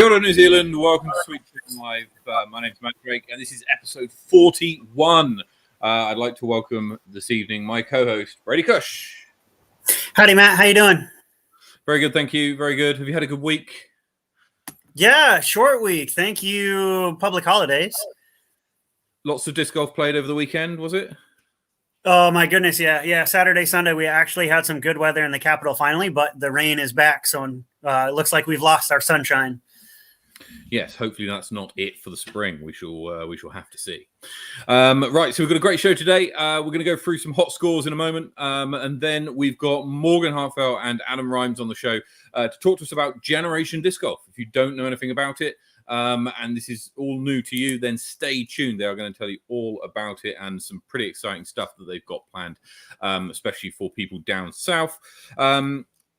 Kia ora, New Zealand. Welcome to Sweet Chicken Live. My name's Matt Drake, and this is episode 41. I'd like to welcome this evening my co-host, Brady Kuech. Howdy, Matt. How you doing? Very good, thank you. Very good. Have you had a good week? Yeah, short week. Thank you. Public holidays. Lots of disc golf played over the weekend, was it? Oh, my goodness. Yeah. Saturday, Sunday, we actually had some good weather in the capital finally, but the rain is back. So it looks like we've lost our sunshine. Yes, hopefully that's not it for the spring. We shall have to see. Right, so we've got a great show today. We're going to go through some hot scores in a moment, and then we've got Morgan Harteveld and Adam Rhymes on the show to talk to us about Generation Disc Golf. If you don't know anything about it, and this is all new to you, then stay tuned. They are going to tell you all about it and some pretty exciting stuff that they've got planned, especially for people down south.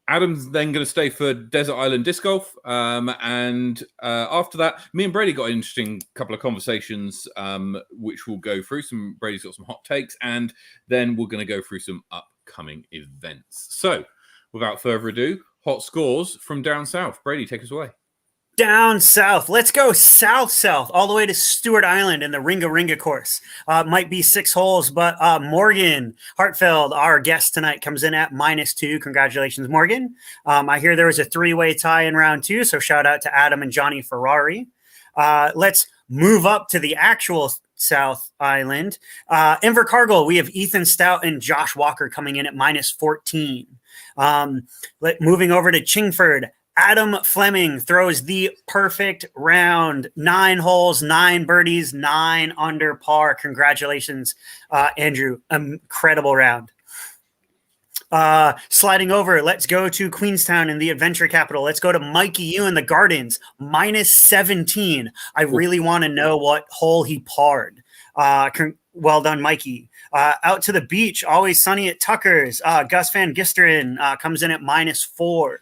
Adam's then going to stay for Desert Island Disc Golf. And after that, me and Brady got an interesting couple of conversations, which we'll go through. Brady's got some hot takes, and then we're going to go through some upcoming events. So, without further ado, hot scores from down south. Brady, take us away. Down south. Let's go south, all the way to Stewart Island in the Ringa Ringa course. Might be 6 holes, but Morgan Harteveld, our guest tonight, comes in at -2. Congratulations, Morgan. I hear there was a 3-way tie in round 2, so shout out to Adam and Johnny Ferrari. Let's move up to the actual South Island. Invercargill, we have Ethan Stout and Josh Walker coming in at -14. Moving over to Chingford, Adam Fleming throws the perfect round. 9 holes, 9 birdies, 9 under par. Congratulations, Andrew. Incredible round. Sliding over, let's go to Queenstown in the adventure capital. Let's go to Mikey Yu in the Gardens, -17. I really want to know what hole he parred. Well done, Mikey. Out to the beach, always sunny at Tucker's. Gus Van Gisteren comes in at -4.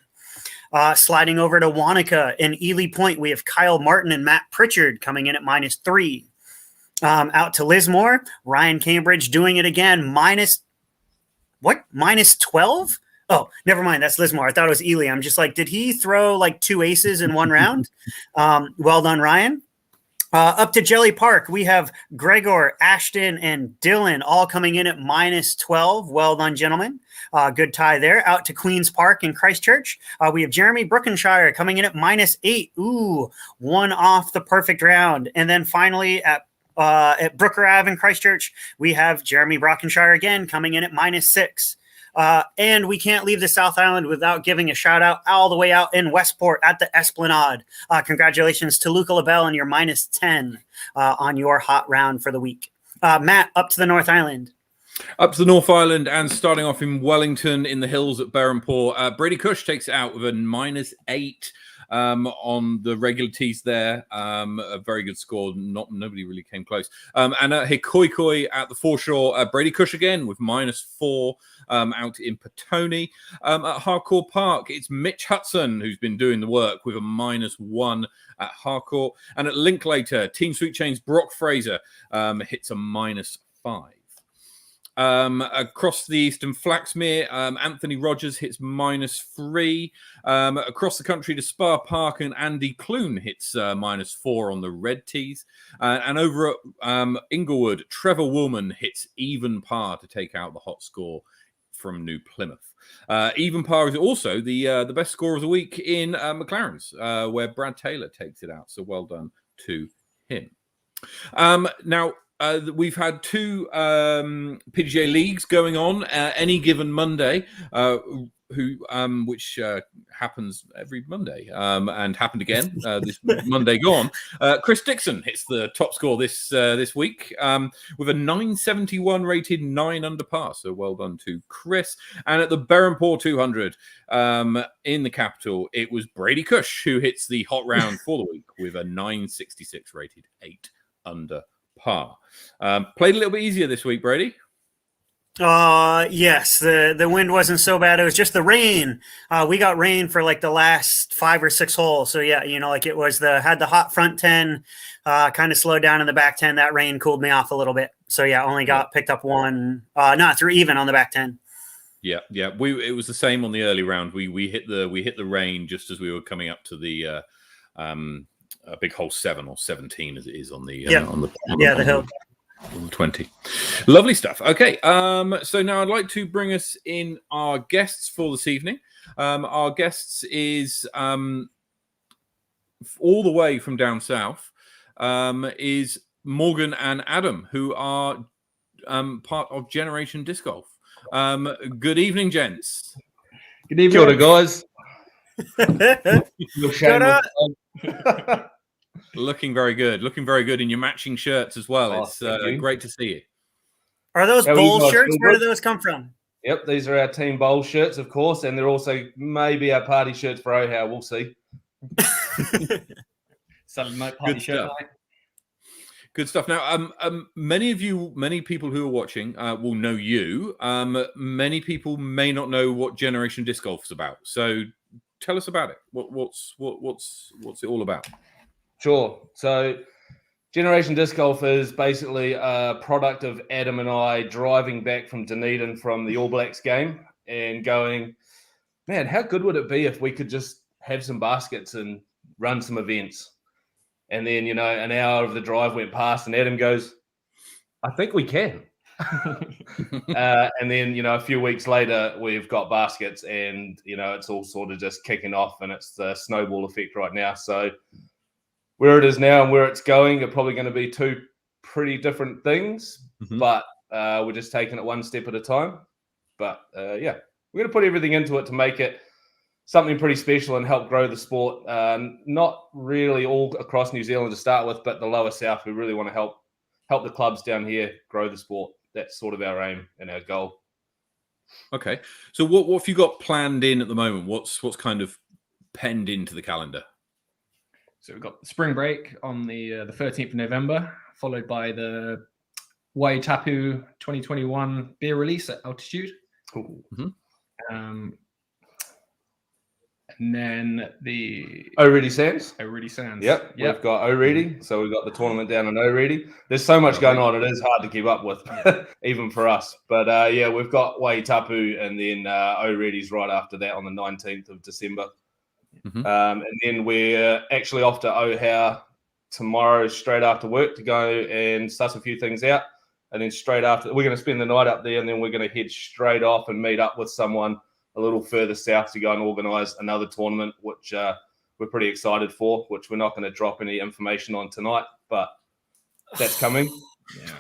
Sliding over to Wanaka in Ely Point, we have Kyle Martin and Matt Pritchard coming in at -3. Out to Lismore, Ryan Cambridge doing it again, -12? Oh, never mind. That's Lismore. I thought it was Ely. I'm just like, did he throw like 2 aces in one round? Well done, Ryan. Up to Jelly Park, we have Gregor, Ashton, and Dylan all coming in at -12. Well done, gentlemen. Good tie there. Out to Queen's Park in Christchurch, we have Jeremy Brookenshire coming in at -8. Ooh, 1 off the perfect round. And then finally at Brooker Ave in Christchurch, we have Jeremy Brockenshire again coming in at -6. And we can't leave the South Island without giving a shout out all the way out in Westport at the Esplanade. Congratulations to Luca LaBelle and your -10 on your hot round for the week. Matt, up to the North Island. Up to the North Island, and starting off in Wellington in the hills at Berhampore, Brady Kuech takes it out with a -8 on the regular tees there. A very good score. Nobody really came close. And at Hikoikoi at the foreshore, Brady Kuech again with -4 out in Petone. At Harcourt Park, it's Mitch Hudson who's been doing the work with a -1 at Harcourt. And at Linklater, Team Sweet Chain's Brock Fraser hits a -5. Across the eastern Flaxmere, Anthony Rogers hits -3. Across the country to Spa Park, and Andy Clune hits -4 on the red tees. And over at Inglewood, Trevor Woolman hits even par to take out the hot score from New Plymouth. Even par is also the best score of the week in McLaren's, where Brad Taylor takes it out. So well done to him. Now, we've had 2 PGA leagues going on any given Monday, which happens every Monday, and happened again this Monday gone. Chris Dixon hits the top score this week with a 971 rated 9 under par. So well done to Chris. And at the Berhampore 200 in the capital, it was Brady Kuech who hits the hot round for the week with a 966 rated 8 under par. Played a little bit easier this week, Brady. Yes, the wind wasn't so bad. It was just the rain. We got rain for like the last 5 or 6 holes. So yeah, like it was had the hot front 10, kind of slowed down in the back 10. That rain cooled me off a little bit. So yeah, only picked up 1, not 3 even on the back 10. Yeah. It was the same on the early round. We hit the rain just as we were coming up to the a big hole 7 or 17 as it is on the the hill. On the 20. Lovely stuff. Okay, so now I'd like to bring us in our guests for this evening. Our guests is all the way from down south, is Morgan and Adam, who are part of Generation Disc Golf. Good evening, gents. Good evening. Kia ora, guys. Looking very good. Looking very good in your matching shirts as well. Oh, It's great to see you. Are those How are you bowl guys? shirts? Feel Where do good? those come from? Yep, these are our team bowl shirts, of course, and they're also maybe our party shirts for O'Howe. We'll see. Saturday night party Good shirt stuff. night. Good stuff. Now, many people who are watching will know you. Many people may not know what Generation Disc Golf is about. So, tell us about it. What's it all about? Sure. So, Generation Disc Golf is basically a product of Adam and I driving back from Dunedin from the All Blacks game and going, man, how good would it be if we could just have some baskets and run some events? And then, an hour of the drive went past and Adam goes, I think we can. And then, a few weeks later, we've got baskets and, it's all sort of just kicking off and it's the snowball effect right now. So where it is now and where it's going are probably going to be two pretty different things, but we're just taking it one step at a time. But we're going to put everything into it to make it something pretty special and help grow the sport. Not really all across New Zealand to start with, but the lower south, we really want to help the clubs down here grow the sport. That's sort of our aim and our goal. Okay. So what have you got planned in at the moment? What's kind of penned into the calendar? So we've got spring break on the 13th of November, followed by the Waitapu 2021 beer release at Altitude. And then the O'Reilly Sands. Yep. We've got O'Reilly. So we've got the tournament down in O'Reilly. There's so much going on. It is hard to keep up with, even for us. But we've got Waitapu and then O'Reilly's right after that on the 19th of December. And then we're actually off to O'Howe tomorrow straight after work to go and suss a few things out. And then straight after, we're going to spend the night up there and then we're going to head straight off and meet up with someone a little further south to go and organise another tournament, which we're pretty excited for, which we're not going to drop any information on tonight, but that's coming. Yeah.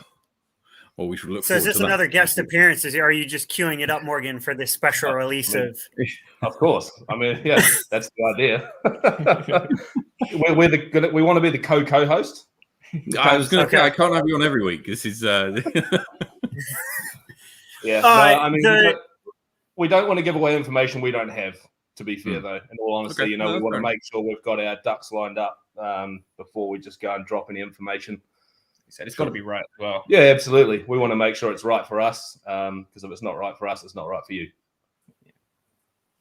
Well, we should look So is this another guest appearance? Are you just queuing it up, Morgan, for this special release of... Of course. I mean, yeah, that's the idea. We want to be the co-host. I was going to say, I can't have you on every week. This is... we don't want to give away information we don't have, to be fair, though. In all honesty, we want to make sure we've got our ducks lined up before we just go and drop any information. He said it's got to be right as well. Yeah, absolutely. We want to make sure it's right for us because if it's not right for us, it's not right for you.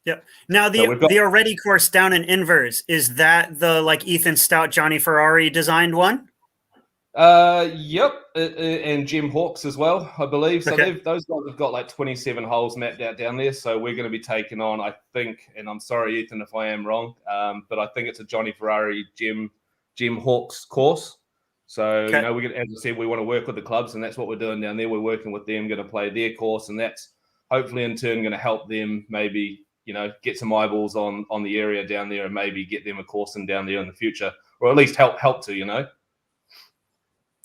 Yep. Now, the already course down in Inverse, is that the Ethan Stout, Johnny Ferrari designed one? Yep, and Jim Hawks as well, I believe. So those guys have got 27 holes mapped out down there. So we're going to be taking on, I think, and I'm sorry, Ethan, if I am wrong, but I think it's a Johnny Ferrari, Jim Hawks course. So we're going to, as I said, we want to work with the clubs, and that's what we're doing down there. We're working with them, going to play their course, and that's hopefully in turn going to help them maybe get some eyeballs on the area down there, and maybe get them a course in down there in the future, or at least help to.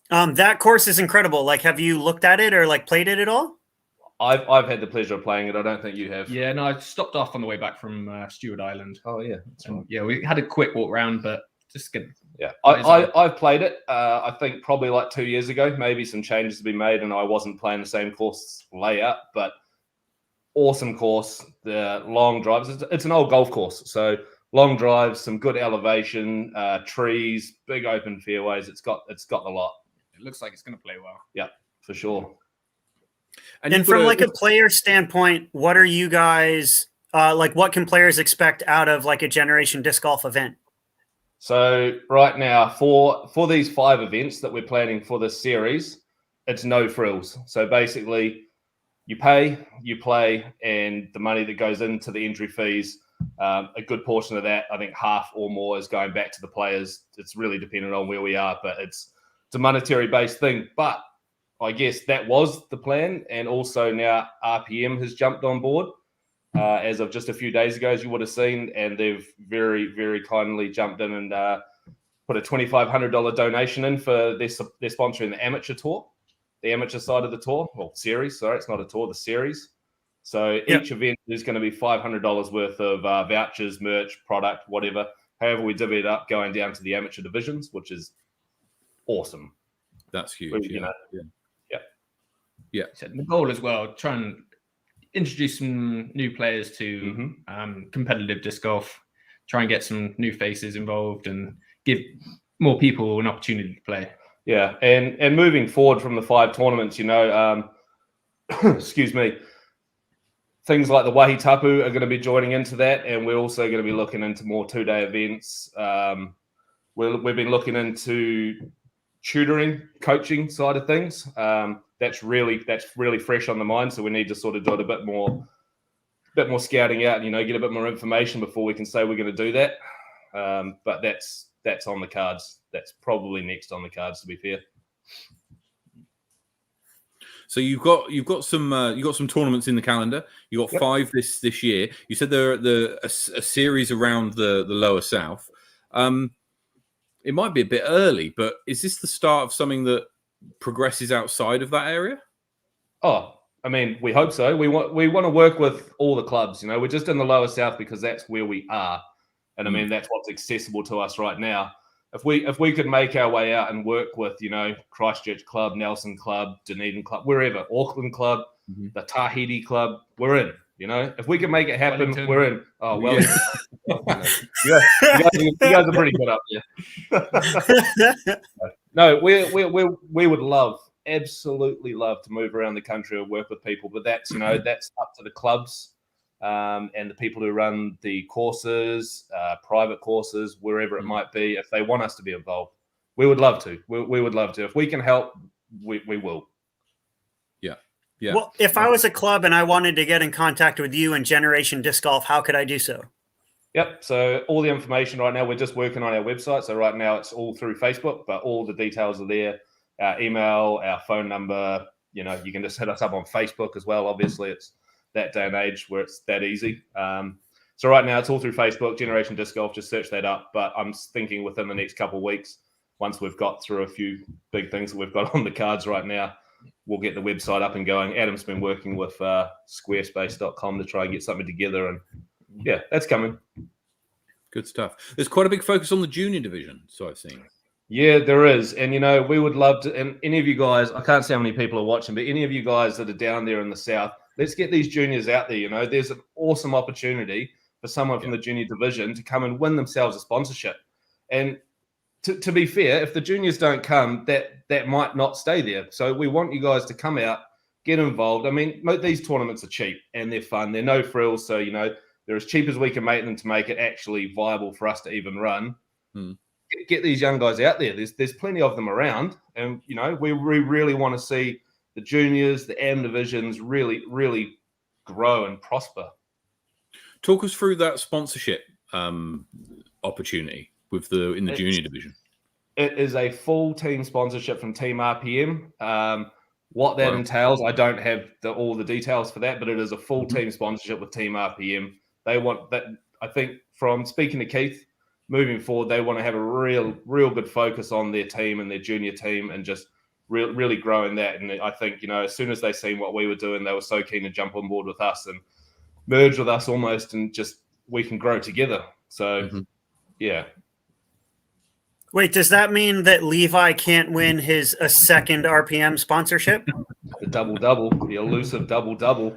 That course is incredible. Have you looked at it or played it at all? I've had the pleasure of playing it. I don't think you have. Yeah, no, I stopped off on the way back from Stewart Island. Oh yeah, that's right. Yeah, we had a quick walk around, but just good. Yeah, I've played it. I think probably 2 years ago. Maybe some changes have been made, and I wasn't playing the same course layout. But awesome course. The long drives. It's an old golf course, so long drives, some good elevation, trees, big open fairways. It's got the lot. It looks like it's going to play well. Yeah, for sure. And from a player standpoint, what are you guys what can players expect out of a Generation Disc Golf event? So right now for these 5 events that we're planning for this series, it's no frills. So basically you pay, you play, and the money that goes into the entry fees A good portion of that, I think half or more, is going back to the players. It's really dependent on where we are, but it's a monetary-based thing. But I guess that was the plan, and also now RPM has jumped on board as of just a few days ago, as you would have seen, and they've very, very kindly jumped in and put a $2,500 donation in for they're sponsoring the amateur tour, the amateur side of the tour, well, series. Sorry, it's not a tour, the series. So each event is going to be $500 worth of vouchers, merch, product, whatever. However, we divvy it up going down to the amateur divisions, which is awesome. That's huge. Yeah. So the goal as well, try and introduce some new players to competitive disc golf, try and get some new faces involved and give more people an opportunity to play. Yeah, and moving forward from the 5 tournaments, excuse me, things like the Wahi Tapu are going to be joining into that, and we're also going to be looking into more 2-day events. We've been looking into tutoring, coaching side of things. That's really fresh on the mind, so we need to sort of do it a bit more scouting out, get a bit more information before we can say we're going to do that. But that's on the cards. That's probably next on the cards, to be fair. So you've got some tournaments in the calendar. You got 5 this year. You said there are a series around the lower south. It might be a bit early, but is this the start of something that progresses outside of that area? Oh, I mean, we hope so. We want to work with all the clubs. We're just in the lower south because that's where we are, and I mean that's what's accessible to us right now. If we could make our way out and work with, Christchurch Club, Nelson Club, Dunedin Club, wherever, Auckland Club, the Tahiti Club, we're in. If we can make it happen, Wellington. We're in. Oh well, you guys are pretty good up there. No, we would love, absolutely love to move around the country and work with people, but that's that's up to the clubs and the people who run the courses, private courses, wherever it might be. If they want us to be involved, we would love to. We would love to. If we can help, we will. Yeah. Well, if I was a club and I wanted to get in contact with you and Generation Disc Golf, how could I do so? Yep. So all the information right now, we're just working on our website. So right now it's all through Facebook, but all the details are there. Our email, our phone number, you can just hit us up on Facebook as well. Obviously, it's that day and age where it's that easy. So right now it's all through Facebook, Generation Disc Golf, just search that up. But I'm thinking within the next couple of weeks, once we've got through a few big things that we've got on the cards right now, we'll get the website up and going. Adam's been working with squarespace.com to try and get something together. And yeah, that's coming. Good stuff. There's quite a big focus on the junior division, so I've seen. Yeah, there is. And, we would love to, and any of you guys, I can't say how many people are watching, but any of you guys that are down there in the south, let's get these juniors out there. There's an awesome opportunity for someone from the junior division to come and win themselves a sponsorship. And to be fair, if the juniors don't come, that might not stay there. So we want you guys to come out, get involved. I mean, these tournaments are cheap and they're fun. They're no frills. So, they're as cheap as we can make them to make it actually viable for us to even run. Get these young guys out there. There's plenty of them around. And, we really want to see the juniors, the AM divisions really, really grow and prosper. Talk us through that sponsorship opportunity in the junior division. It is a full team sponsorship from Team RPM. What that entails, I don't have all the details for that, but it is a full team sponsorship with Team RPM. They want that. I think from speaking to Keith, moving forward, they want to have a real good focus on their team and their junior team and just really growing that. And I think, as soon as they seen what we were doing, they were so keen to jump on board with us and merge with us almost, and just we can grow together. So, yeah. Wait, does that mean that Levi can't win a second RPM sponsorship? The double-double, the elusive double-double.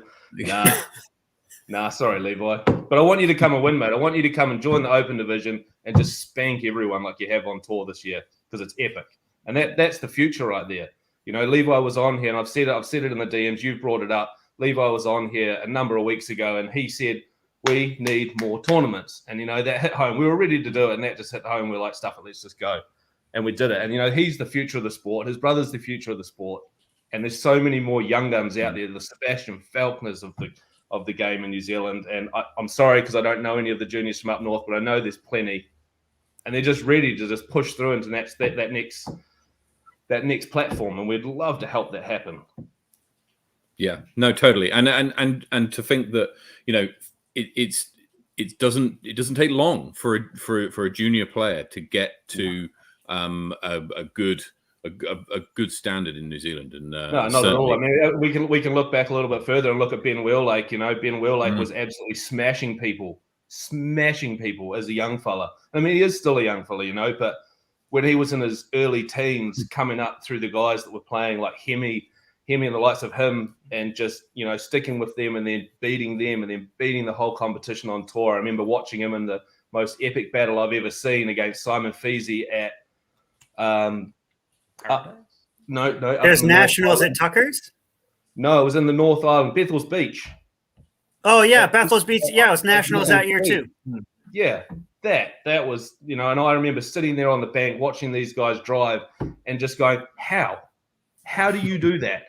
Nah, sorry, Levi. But I want you to come and win, mate. I want you to come and join the Open Division and just spank everyone like you have on tour this year, because it's epic. And that's the future right there. Levi was on here, and I've said it in the DMs. You've brought it up. Levi was on here a number of weeks ago, and he said, we need more tournaments. And, that hit home. We were ready to do it, and that just hit home. We're like, stuff it, let's just go. And we did it. And, he's the future of the sport. His brother's the future of the sport. And there's so many more young guns out there, the Sebastian Falconers of of the game in New Zealand. And I'm sorry because I don't know any of the juniors from up north, but I know there's plenty, and they're just ready to just push through into that next platform, and we'd love to help that happen. Yeah, no, totally, and to think that it doesn't take long for a junior player to get to a good standard in New Zealand. And no, not at all. I mean, we can look back a little bit further and look at Ben Wheellake. Ben Wheellake was absolutely smashing people as a young fella. I mean, he is still a young fella, but when he was in his early teens, coming up through the guys that were playing like Hemi and the likes of him, and just sticking with them and then beating them and then beating the whole competition on tour. I remember watching him in the most epic battle I've ever seen against Simon Feasey at There's nationals at Tucker's? No, it was in the North Island, Bethel's Beach. Oh yeah, Bethel's Beach. Yeah, it was nationals that year too. Yeah, that was, and I remember sitting there on the bank watching these guys drive and just going, how do you do that?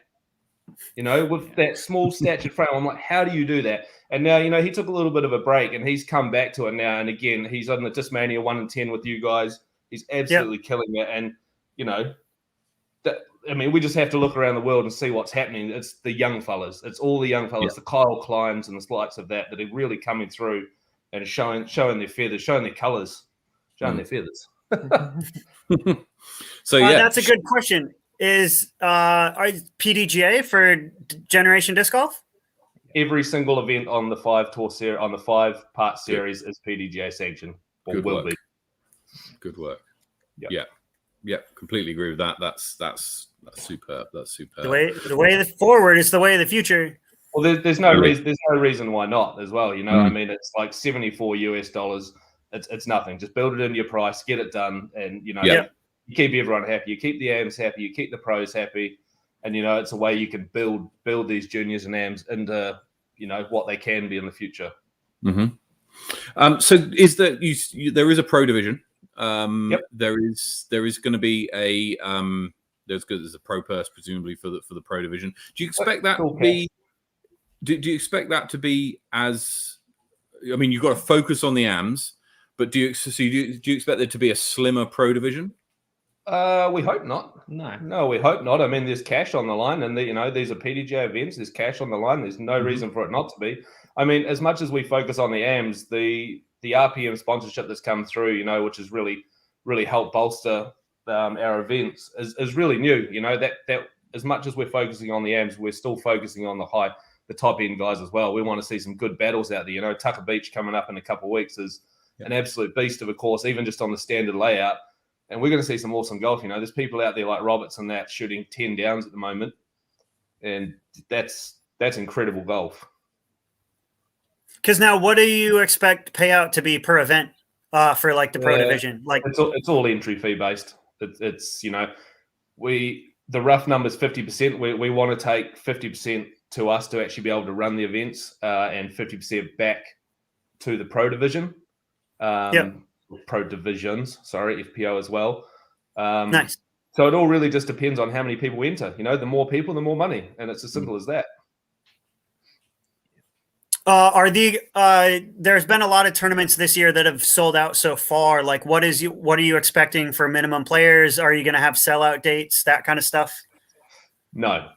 With that small statured frame, I'm like, how do you do that? And now, he took a little bit of a break and he's come back to it now. And again, he's on the Discmania 1 in 10 with you guys. He's absolutely killing it. And, we just have to look around the world and see what's happening. It's the young fellas. It's all the young fellas, the Kyle Kleins and the likes of that are really coming through and showing their feathers, showing their colors, showing their feathers. So, that's a good question. Is PDGA for Generation Disc Golf? Every single event on the 5-tour series, on the 5-part series, is PDGA sanctioned or Good will work. be. Good work. Yep. Yeah, completely agree with that. That's superb. That's superb. The way forward is the way of the future. Well, there's no reason. There's no reason why not as well. I mean, it's like $74. It's nothing. Just build it into your price, get it done, and you keep everyone happy. You keep the AMs happy. You keep the pros happy, and it's a way you can build these juniors and AMs into what they can be in the future. Mm-hmm. So is that there is a pro division? There is going to be a there's a pro purse presumably for the pro division. Do you expect that to be? Do you expect that to be as? I mean, you've got to focus on the AMs, but do you expect there to be a slimmer pro division? We hope not. No, we hope not. I mean, there's cash on the line, and these are PDGA events. There's cash on the line. There's no reason for it not to be. I mean, as much as we focus on the AMs, the RPM sponsorship that's come through, which has really, really helped bolster our events, is really new. That as much as we're focusing on the AMs, we're still focusing on the top end guys as well. We want to see some good battles out there. Tucker Beach coming up in a couple of weeks is an absolute beast of a course, even just on the standard layout. And we're going to see some awesome golf. There's people out there like Roberts and that shooting 10 downs at the moment, and that's incredible golf. Because now, what do you expect payout to be per event for like the pro division? Like it's all entry fee based. It's the rough number is 50%. We want to take 50% to us to actually be able to run the events, and 50% back to the pro division. Pro divisions, FPO as well. Nice. So it all really just depends on how many people enter. The more people, the more money, and it's as simple as that. There's been a lot of tournaments this year that have sold out so far. Like, what are you expecting for minimum players? Are you going to have sellout dates, that kind of stuff? No,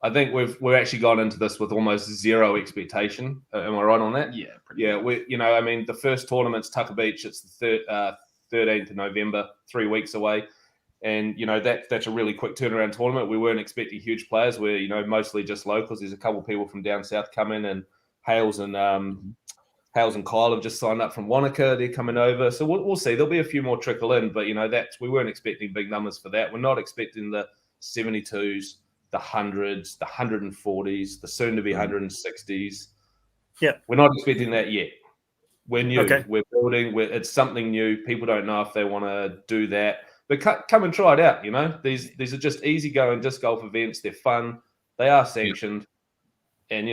I think we've actually gone into this with almost zero expectation. Am I right on that? Yeah. I mean, the first tournament's Tucker Beach. It's the 13th of November, 3 weeks away. And, that's a really quick turnaround tournament. We weren't expecting huge players. We're, mostly just locals. There's a couple of people from down south coming, and Hales and Kyle have just signed up from Wanaka. They're coming over. So we'll see. There'll be a few more trickle in, but, we weren't expecting big numbers for that. We're not expecting the 72s, the 100s, the 140s, the soon-to-be 160s. Yeah. We're not expecting that yet. We're new. Okay. We're building. It's something new. People don't know if they want to do that. But come and try it out, These are just easygoing disc golf events. They're fun. They are sanctioned. And,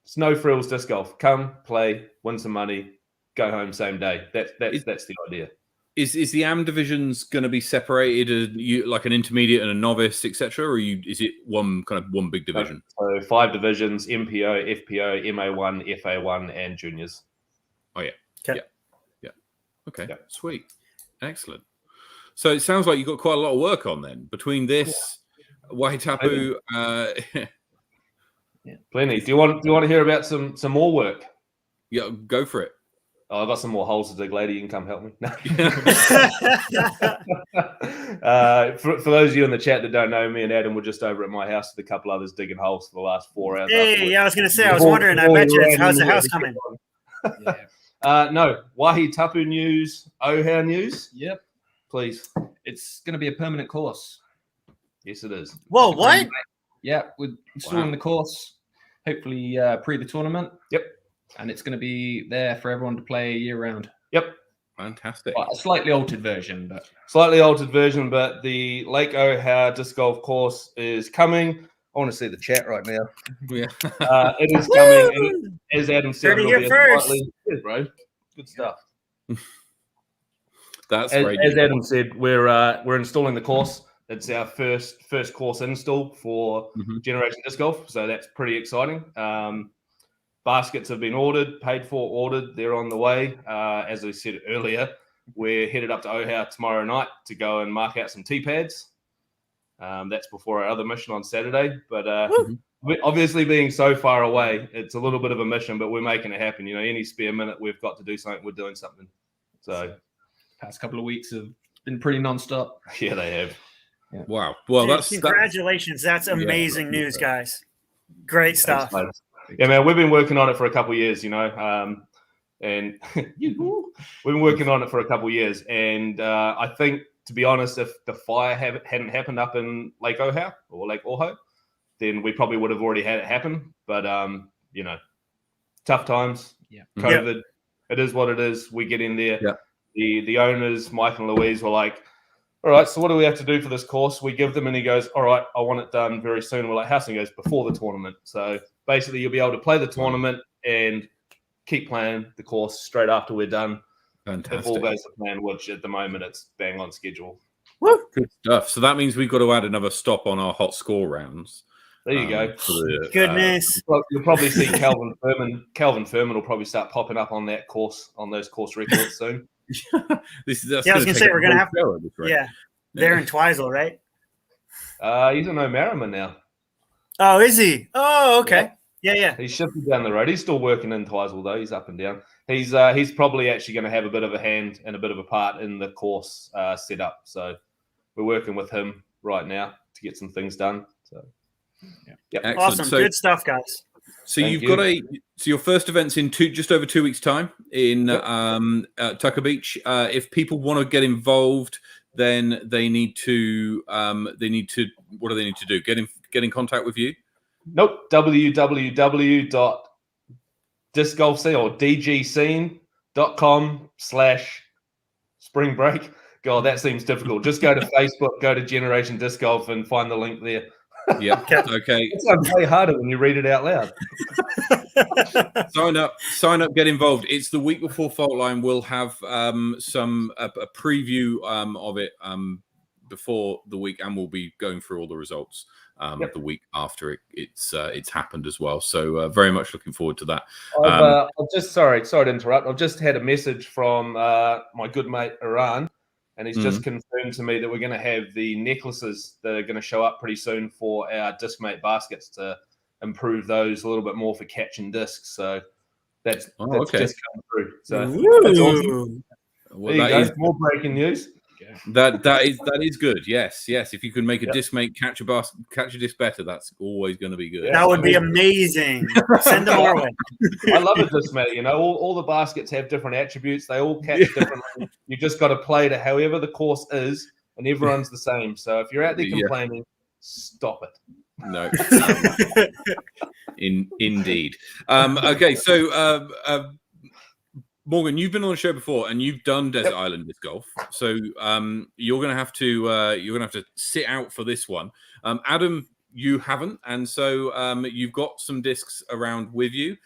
it's no frills disc golf. Come, play, win some money, go home same day. That's the idea. Is the AM divisions going to be separated, like an intermediate and a novice, etc., or is it one big division? So 5 divisions: MPO, FPO, MA1, FA1, and juniors. Oh yeah, Okay. yeah. Okay, Yeah. Sweet, excellent. So it sounds like you've got quite a lot of work on then between this, Waitapu. Plenty. Do you want to hear about some more work? Yeah, go for it. Oh, I've got some more holes to dig, lady. You can come help me. For those of you in the chat that don't know, me and Adam were just over at my house with a couple others digging holes for the last 4 hours. Hey, yeah, I was going to say, I was wondering, I bet you, how's the house coming? Yeah. No, Waitapu news, OHA news. Yep. Please. It's going to be a permanent course. Yes, it is. Whoa, what? Yeah, we're installing the course, hopefully pre the tournament. Yep. And it's going to be there for everyone to play year round. Yep. Fantastic. Well, a slightly altered version, but the Lake OHA disc golf course is coming. I want to see the chat right now. Yeah. It is coming. And as Adam said, Heard it it'll here be first. Cheers, bro. Good stuff. That's As great. Adam said, we're installing the course. It's our first course install for Generation Disc Golf, so that's pretty exciting. Baskets have been ordered, paid for, ordered. They're on the way. As I said earlier, we're headed up to OHA tomorrow night to go and mark out some tee pads. That's before our other mission on Saturday. But obviously, being so far away, it's a little bit of a mission, but we're making it happen. You know, any spare minute we've got to do something, we're doing something. So, past couple of weeks have been pretty non-stop. yeah, they have. Yeah. Wow. Well, Dude, that's congratulations. That's amazing news, guys. Great stuff. Thanks, yeah, man, we've been working on it for a couple of years, you know, and we've been working on it for a couple of years. And I think, to be honest, if the fire hadn't happened up in Lake OHA or Lake Oho, then we probably would have already had it happen. But, you know, tough times, COVID, it is what it is. We get in there. Yeah. The owners, Mike and Louise, were like, all right, so what do we have to do for this course? We give them, and he goes, all right, I want it done very soon. We're like, how soon? He goes, before the tournament. So basically, you'll be able to play the tournament and keep playing the course straight after we're done. fantastic. If all goes to plan, which at the moment it's bang on schedule. Woo. Good stuff. So that means we've got to add another stop on our hot score rounds. There you go. For the, Goodness. You'll probably see Calvin Furman. Calvin Furman will probably start popping up on that course, on those course records soon. I was going to say, we're going to have Yeah. They're in Twizel, right? He's in O'Merriman now. Oh, is he? Oh, okay. Yeah. He's shifted down the road. He's still working in Twizel, though. He's up and down. He's probably actually going to have a bit of a hand and a bit of a part in the course setup. So we're working with him right now to get some things done. So, Excellent. Awesome. So, Good stuff, guys. so Thank you've got so your first event's in just over 2 weeks' time in Tucker Beach. If people want to get involved, then they need to what do they need to do? Get in contact with you? Nope. www.discgolfscene or dgscene.com/spring break. God, that seems difficult. Just go to Facebook, go to Generation Disc Golf, and find the link there. Yeah. Okay. It sounds way harder when you read it out loud. Sign up, get involved. It's the week before Fault Line. We'll have a preview of it before the week, and we'll be going through all the results the week after it's happened as well. So very much looking forward to that. I've just sorry to interrupt. I've just had a message from my good mate Iran, and he's just confirmed to me that we're going to have the necklaces that are going to show up pretty soon for our Discmate baskets to improve those a little bit more for catching discs. So that's okay. just come through. So Ooh. that's awesome. Well, There you go. More breaking news. That is good. Yes. If you can make a Discmate catch a disc better, that's always going to be good. That would be amazing. Send them our way. I love a Discmate. You know, all the baskets have different attributes. They all catch differently. You just got to play to however the course is, and everyone's the same. So if you're out there complaining, stop it. No. Indeed. Okay, so Morgan, you've been on the show before, and you've done Desert Island Disc Golf. So you're gonna have to sit out for this one. Adam, you haven't, and so you've got some discs around with you.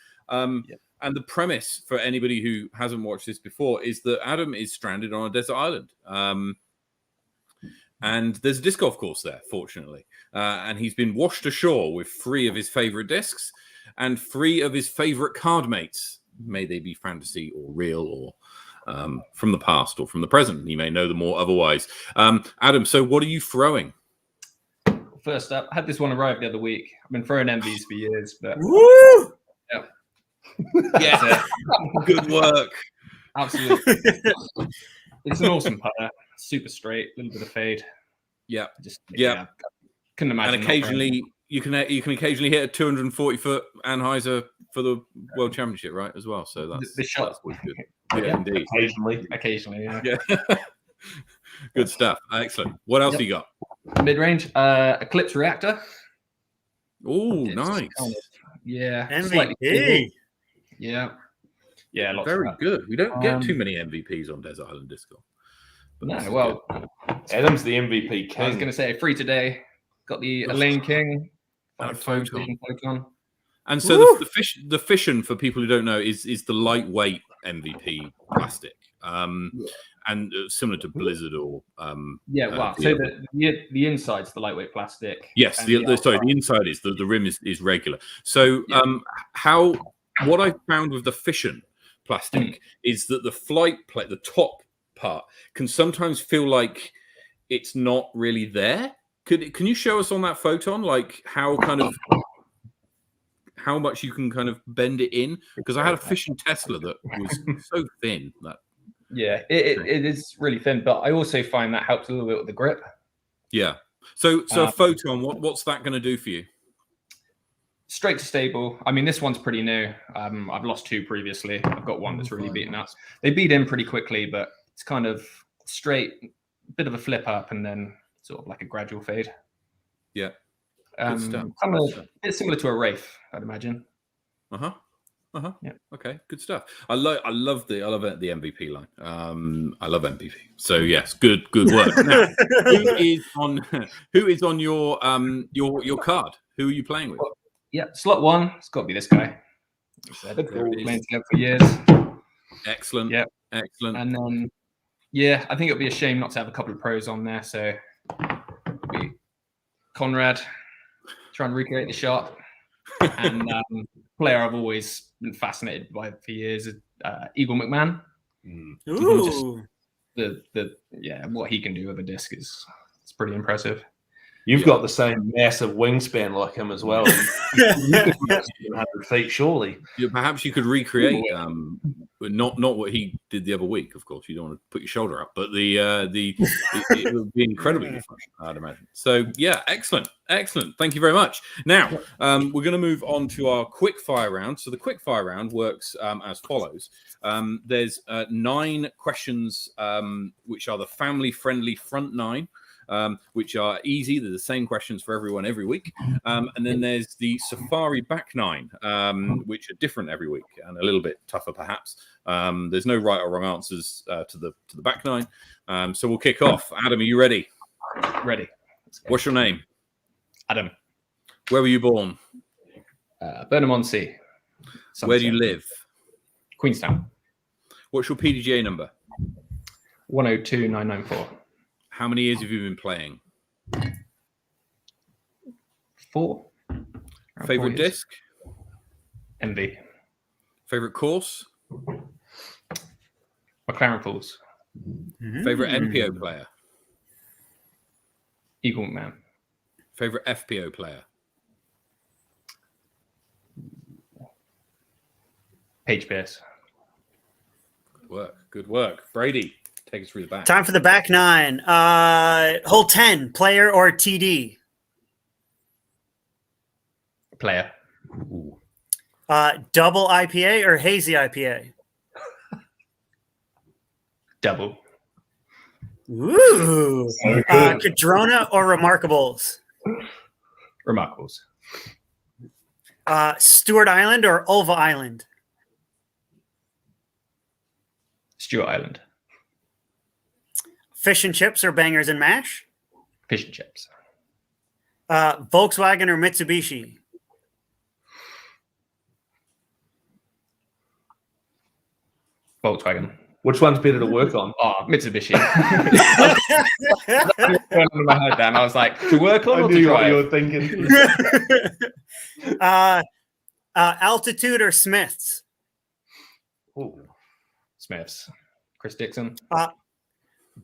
And the premise for anybody who hasn't watched this before is that Adam is stranded on a desert island. And there's a disc golf course there, fortunately. And he's been washed ashore with 3 of his favorite discs and 3 of his favorite card mates. May they be fantasy or real or from the past or from the present. He may know them or otherwise. Adam, so what are you throwing? First up, I had this one arrive the other week. I've been throwing MVs for years, but Woo! yeah. Yeah, good work. Absolutely. It's an awesome putter. Super straight, a little bit of fade. Yeah. Yeah. Couldn't imagine. And occasionally you can occasionally hit a 240-foot Anheuser for the World Championship, right? As well. So that's the shot's always good. Yeah, indeed. Occasionally, yeah. Yeah. Good stuff. Excellent. What else you got? Mid-range, Eclipse Reactor. Oh, It's nice. kind of, yeah. MVP. slightly stable. Yeah. Yeah, lots Very of that. good. We don't get too many MVPs on Desert Island Disc Golf. But this No, is well, Adam's the MVP I was king. going to say free today. Got the Elaine King. And a 5 photon. photon. And so the fission, for people who don't know, is the lightweight MVP plastic, and similar to Blizzard or Yeah, wow. So the inside's the lightweight plastic. yes, and the outside- inside is the rim is regular. So what I found with the fission plastic is that the flight plate, the top part, can sometimes feel like it's not really there. Can you show us on that photon like how much you can kind of bend it in? Because I had a fission Tesla that was so thin that it is really thin, but I also find that helps a little bit with the grip. yeah. So a photon, what's that going to do for you? Straight to stable. I mean, this one's pretty new. I've lost 2 previously. I've got one that's really beaten up. They beat in pretty quickly, but it's kind of straight, bit of a flip up, and then sort of like a gradual fade. Yeah. Kind of a bit similar to a Wraith, I'd imagine. Yeah. Okay, good stuff. I love the MVP line. I love MVP. So yes, good work. Now, who is on your card? Who are you playing with? Yeah, slot 1. It's got to be this guy. Playing together for years. Excellent. Yeah, excellent. And then I think it would be a shame not to have a couple of pros on there. So Conrad, try and recreate the shot. And player I've always been fascinated by for years is Eagle McMahon. Ooh. What he can do with a disc is pretty impressive. You've got the same massive wingspan like him as well. You could reach 100 feet, surely. Yeah, perhaps you could recreate not what he did the other week. Of course, you don't want to put your shoulder up, but it would be incredibly fun, I'd imagine. So yeah, excellent. Thank you very much. Now we're going to move on to our quick fire round. So the quick fire round works as follows. There's 9 questions, which are the family-friendly front 9. Which are easy. They're the same questions for everyone every week. And then there's the Safari back 9, which are different every week and a little bit tougher, perhaps. There's no right or wrong answers to the back 9. So we'll kick off. Adam, are you ready? Ready. What's your name? Adam. Where were you born? Burnham-on-Sea. Where do you live? Queenstown. What's your PDGA number? 102994. How many years have you been playing? 4. Favorite disc? MV. Favorite course? McLaren Falls. Favorite NPO player? Eagle McMahon. Favorite FPO player? Paige Pierce. Good work. Brady, take us through the back. Time for the back 9. Hole 10, player or TD? Player. Double IPA or hazy IPA? Double. Ooh. Cadrona or Remarkables? Remarkables. Stewart Island or Ulva Island? Stewart Island. Fish and chips or bangers and mash? Fish and chips. Volkswagen or Mitsubishi? Volkswagen. Which one's better to work on? Oh, Mitsubishi. I heard that and I was like, to work on I or to knew what drive? you were thinking. Altitude or Smiths? Ooh. Smiths. Chris Dixon.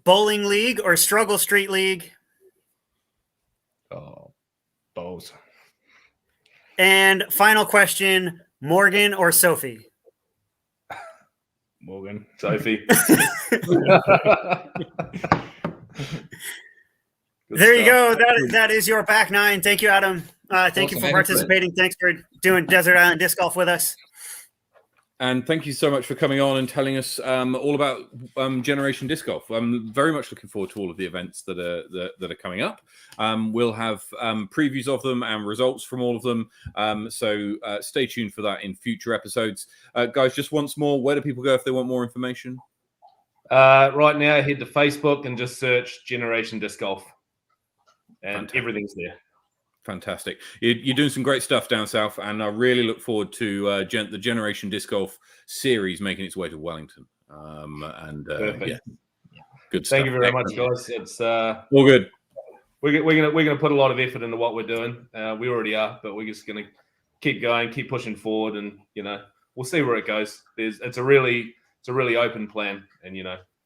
Bowling League or Struggle Street League? Oh, Bowls. And final question, Morgan or Sophie? Morgan. Sophie. There you go. That is your back nine. Thank you, Adam. Thank you for Awesome. participating. Thanks for doing Desert Island Disc Golf with us. And thank you so much for coming on and telling us all about Generation Disc Golf. I'm very much looking forward to all of the events that are coming up. We'll have previews of them and results from all of them. So stay tuned for that in future episodes. Guys, just once more, where do people go if they want more information? Right now, head to Facebook and just search Generation Disc Golf. And Fantastic. Everything's there. Fantastic. You're doing some great stuff down south, and I really look forward to the Generation Disc Golf series making its way to Wellington. Perfect. Yeah, good stuff. Thank you very much, guys. It's all good. We're gonna put a lot of effort into what we're doing. We already are, but we're just gonna keep going, keep pushing forward, and we'll see where it goes. It's a really open plan, and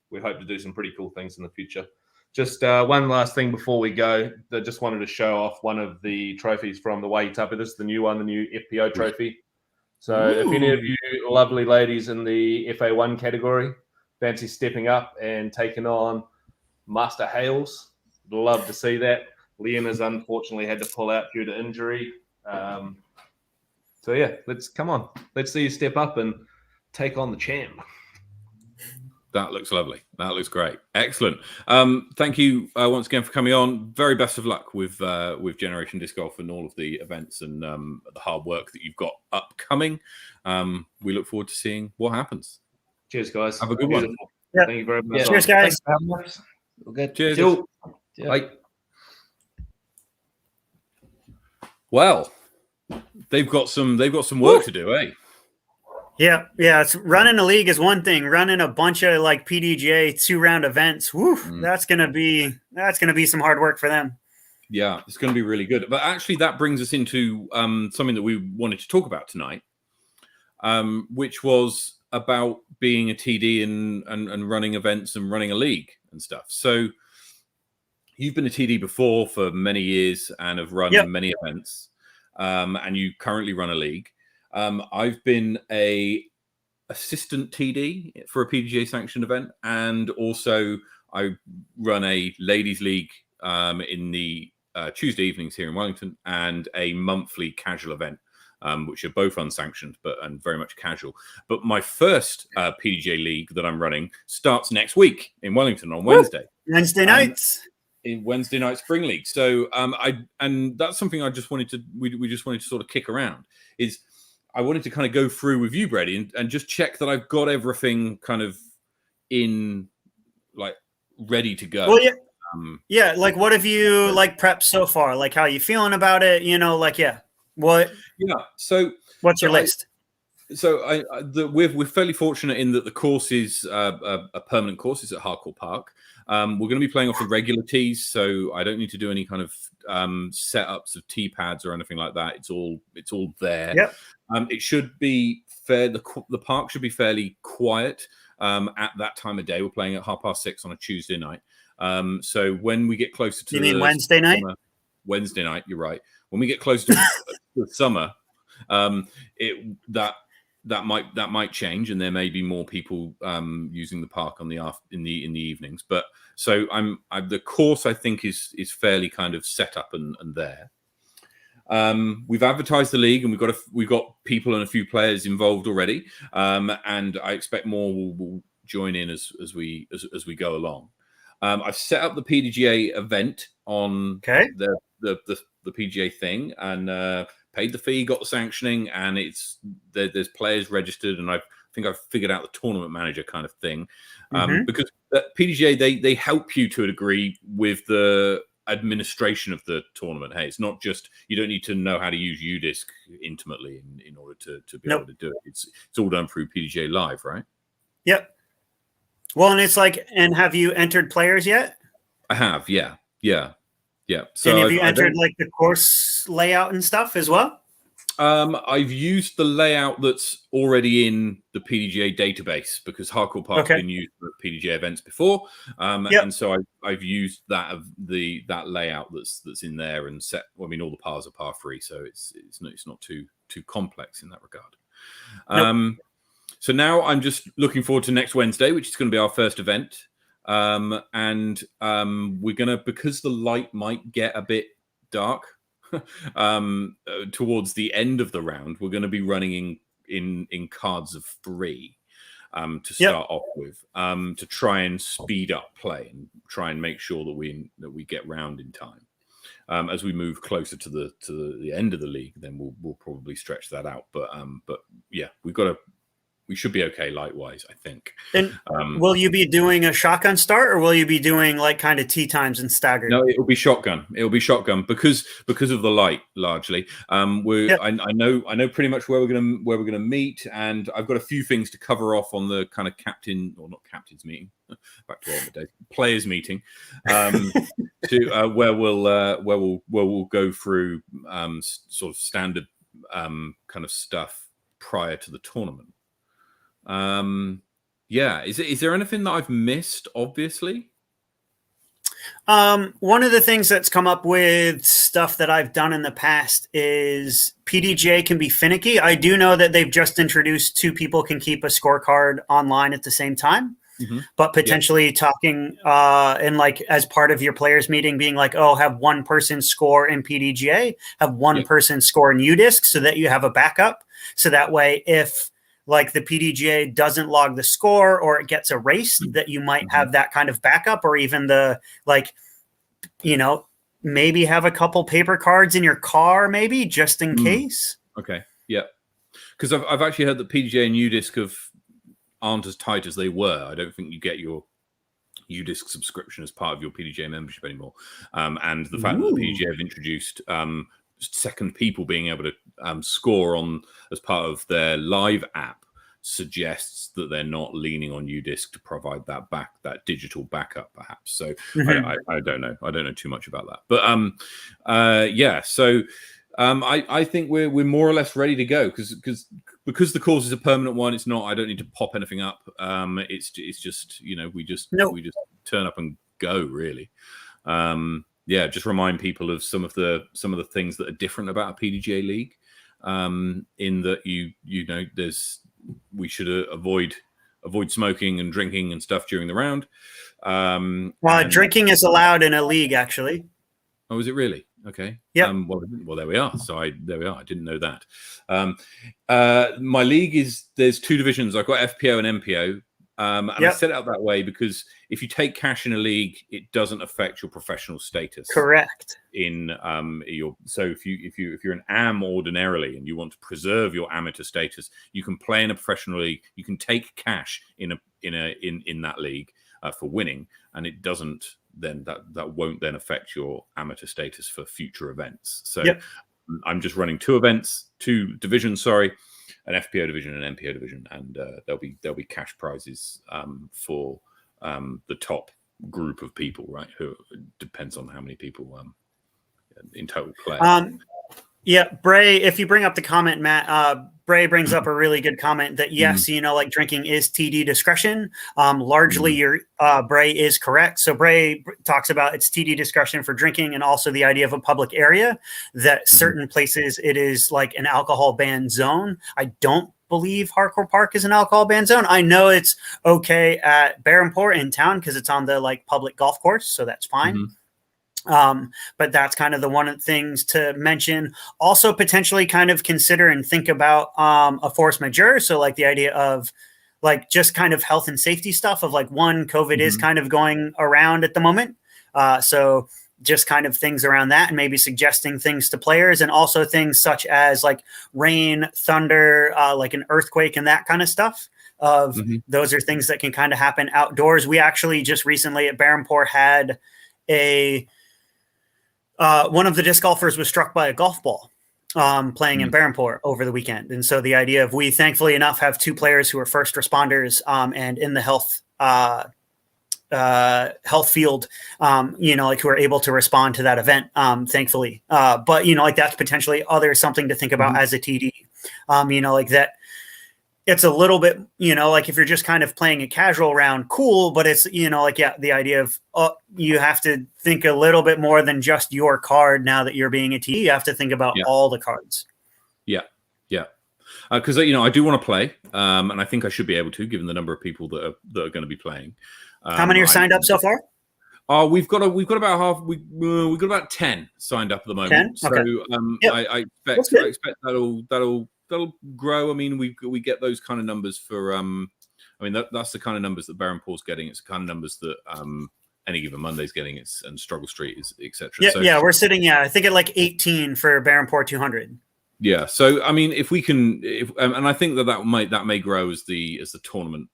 we hope to do some pretty cool things in the future. Just one last thing before we go. I just wanted to show off one of the trophies from the Waitapu. This is the new one, the new FPO trophy. So if any of you lovely ladies in the FA1 category fancy stepping up and taking on Master Hales, love to see that. Liam has unfortunately had to pull out due to injury. So yeah, let's see you step up and take on the champ. That looks lovely. That looks great. Excellent. Thank you once again for coming on. Very best of luck with Generation Disc Golf and all of the events and the hard work that you've got upcoming. We look forward to seeing what happens. Cheers, guys. Have a good one. Yeah. Thank you very much. Yeah. Cheers, guys. All good. Cheers. Yeah. Bye. Well, they've got some work to do, eh? Yeah. It's running a league is one thing. Running a bunch of like PDGA 2-round events, that's gonna be some hard work for them. Yeah, it's going to be really good. But actually, that brings us into something that we wanted to talk about tonight, which was about being a TD and running events and running a league and stuff. So you've been a TD before for many years and have run many events, and you currently run a league. I've been a assistant TD for a PDGA sanctioned event, and also I run a ladies league in the Tuesday evenings here in Wellington, and a monthly casual event, which are both unsanctioned and very much casual. But my first PDGA league that I'm running starts next week in Wellington on Wednesday. Wednesday nights. In Wednesday night spring league. So and that's something I just wanted to we just wanted to sort of kick around. Is I wanted to kind of go through with you, Brady, and just check that I've got everything kind of in, like, ready to go. Well, yeah. Like, what have you prepped so far? Like, how are you feeling about it? What? Yeah. So, what's your list? We're fairly fortunate in that the course is a permanent course. It's at Harteveld Park. We're going to be playing off the regular tees, so I don't need to do any kind of setups of tee pads or anything like that. It's all there. Yep. It should be fair. The park should be fairly quiet at that time of day. We're playing at 6:30 on a Tuesday night. So when we get closer to Wednesday night? Wednesday night, you're right. When we get closer to the summer, that might change, and there may be more people using the park in the evenings. But so the course I think is fairly kind of set up and there. We've advertised the league, and we've got people and a few players involved already, and I expect more will join in as we go along. I've set up the PDGA event on the PGA thing, and paid the fee, got the sanctioning, and there's players registered, and I think I've figured out the tournament manager kind of thing, because PDGA they help you to a degree with the administration of the tournament. Hey, it's not just, you don't need to know how to use UDisc intimately in order to be able to do it. It's all done through PDGA Live, right? Yep. Well, and it's like, and have you entered players yet? I have, yeah. So And have you I entered don't. like the course layout and stuff as well? I've used the layout that's already in the PDGA database because Hardcore Park's been used for PDGA events before, and so I've used that layout that's in there and set. Well, I mean, all the pars are par free, so it's not too complex in that regard. So now I'm just looking forward to next Wednesday, which is going to be our first event, and we're gonna, because the light might get a bit dark. Towards the end of the round, we're going to be running in cards of 3 to start off with, to try and speed up play and try and make sure that we get round in time. As we move closer to the end of the league, then we'll probably stretch that out. But yeah, we should be okay light-wise, I think. And will you be doing a shotgun start, or will you be doing like kind of tee times and staggered? No, it'll be shotgun. It'll be shotgun because of the light, largely. I know pretty much where we're gonna meet, and I've got a few things to cover off on the kind of not captain's meeting, back to older days, players meeting, to where we'll go through sort of standard kind of stuff prior to the tournament. Is there anything that I've missed? Obviously, one of the things that's come up with stuff that I've done in the past is PDGA can be finicky. I do know that they've just introduced 2 people can keep a scorecard online at the same time, but potentially talking and like as part of your players meeting, being like, oh, have one person score in PDGA, have one person score in UDisc, so that you have a backup. So that way, if like the PDGA doesn't log the score or it gets erased, that you might have that kind of backup, or even the, like, you know, maybe have a couple paper cards in your car, maybe just in case. Okay. Yeah. Because I've actually heard that PDGA and UDisc aren't as tight as they were. I don't think you get your UDisc subscription as part of your PDGA membership anymore. And the fact that the PDGA have introduced second people being able to score on as part of their live app suggests that they're not leaning on UDisc to provide that digital backup, perhaps. So I don't know. I don't know too much about that. But So I think we're more or less ready to go because the course is a permanent one. It's not. I don't need to pop anything up. It's just we just turn up and go, really. Just remind people of some of the things that are different about a PDGA league. In that we should avoid smoking and drinking and stuff during the round. Drinking is allowed in a league, actually. Oh, is it really? Okay. Yeah. Well, there we are. There we are. I didn't know that. My league there's 2 divisions. I've got FPO and MPO. And I set it up that way because if you take cash in a league, it doesn't affect your professional status. Correct. So if you're an AM ordinarily and you want to preserve your amateur status, you can play in a professional league. You can take cash in that league for winning, and it doesn't then that won't then affect your amateur status for future events. So I'm just running 2 divisions. Sorry. An FPO division and an MPO division, and there'll be cash prizes for the top group of people, right? Who depends on how many people in total play. Bray, if you bring up the comment, Matt, Bray brings up a really good comment that yes, like drinking is TD discretion. Largely, your Bray is correct. So Bray talks about it's TD discretion for drinking, and also the idea of a public area that certain places it is like an alcohol ban zone. I don't believe Hardcore Park is an alcohol ban zone. I know it's okay at Barronport in town because it's on the like public golf course, so that's fine. But that's kind of the one of the things to mention. Also, potentially kind of consider and think about a force majeure. So like the idea of like just kind of health and safety stuff of like COVID is kind of going around at the moment. So just kind of things around that and maybe suggesting things to players, and also things such as like rain, thunder, like an earthquake and that kind of stuff. Those are things that can kind of happen outdoors. We actually just recently at Barronport had one of the disc golfers was struck by a golf ball playing in Berhampur over the weekend. And so the idea of we thankfully enough have 2 players who are first responders and in the health field, like who are able to respond to that event, thankfully. But, like that's potentially something to think about as a TD, like that. It's a little bit, like if you're just kind of playing a casual round, cool, but it's, the idea of you have to think a little bit more than just your card now that you're being a TD. You have to think about all the cards. Yeah. Because, I do want to play, and I think I should be able to, given the number of people that are going to be playing. How many are signed up so far? We've got about half. We've got about 10 signed up at the moment. 10? Okay. So I expect that'll grow. I mean, we get those kind of numbers for. That's the kind of numbers that Berhampur's getting. It's the kind of numbers that Any Given Monday's getting. And Struggle Street is etc. Yeah, we're sitting. I think at like 18 for Berhampur 200. Yeah. So I mean, if we can, and I think that may grow as the tournament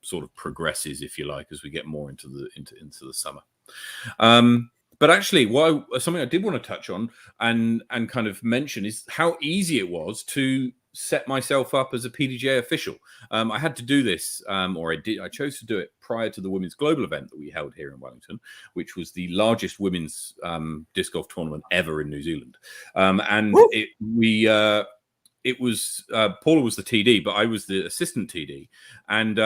sort of progresses, if you like, as we get more into the summer. But actually, something I did want to touch on and kind of mention is how easy it was to set myself up as a PDGA official. I had to do this, or I chose to do it prior to the Women's Global event that we held here in Wellington, which was the largest women's disc golf tournament ever in New Zealand. It was Paula was the TD, but I was the assistant TD, and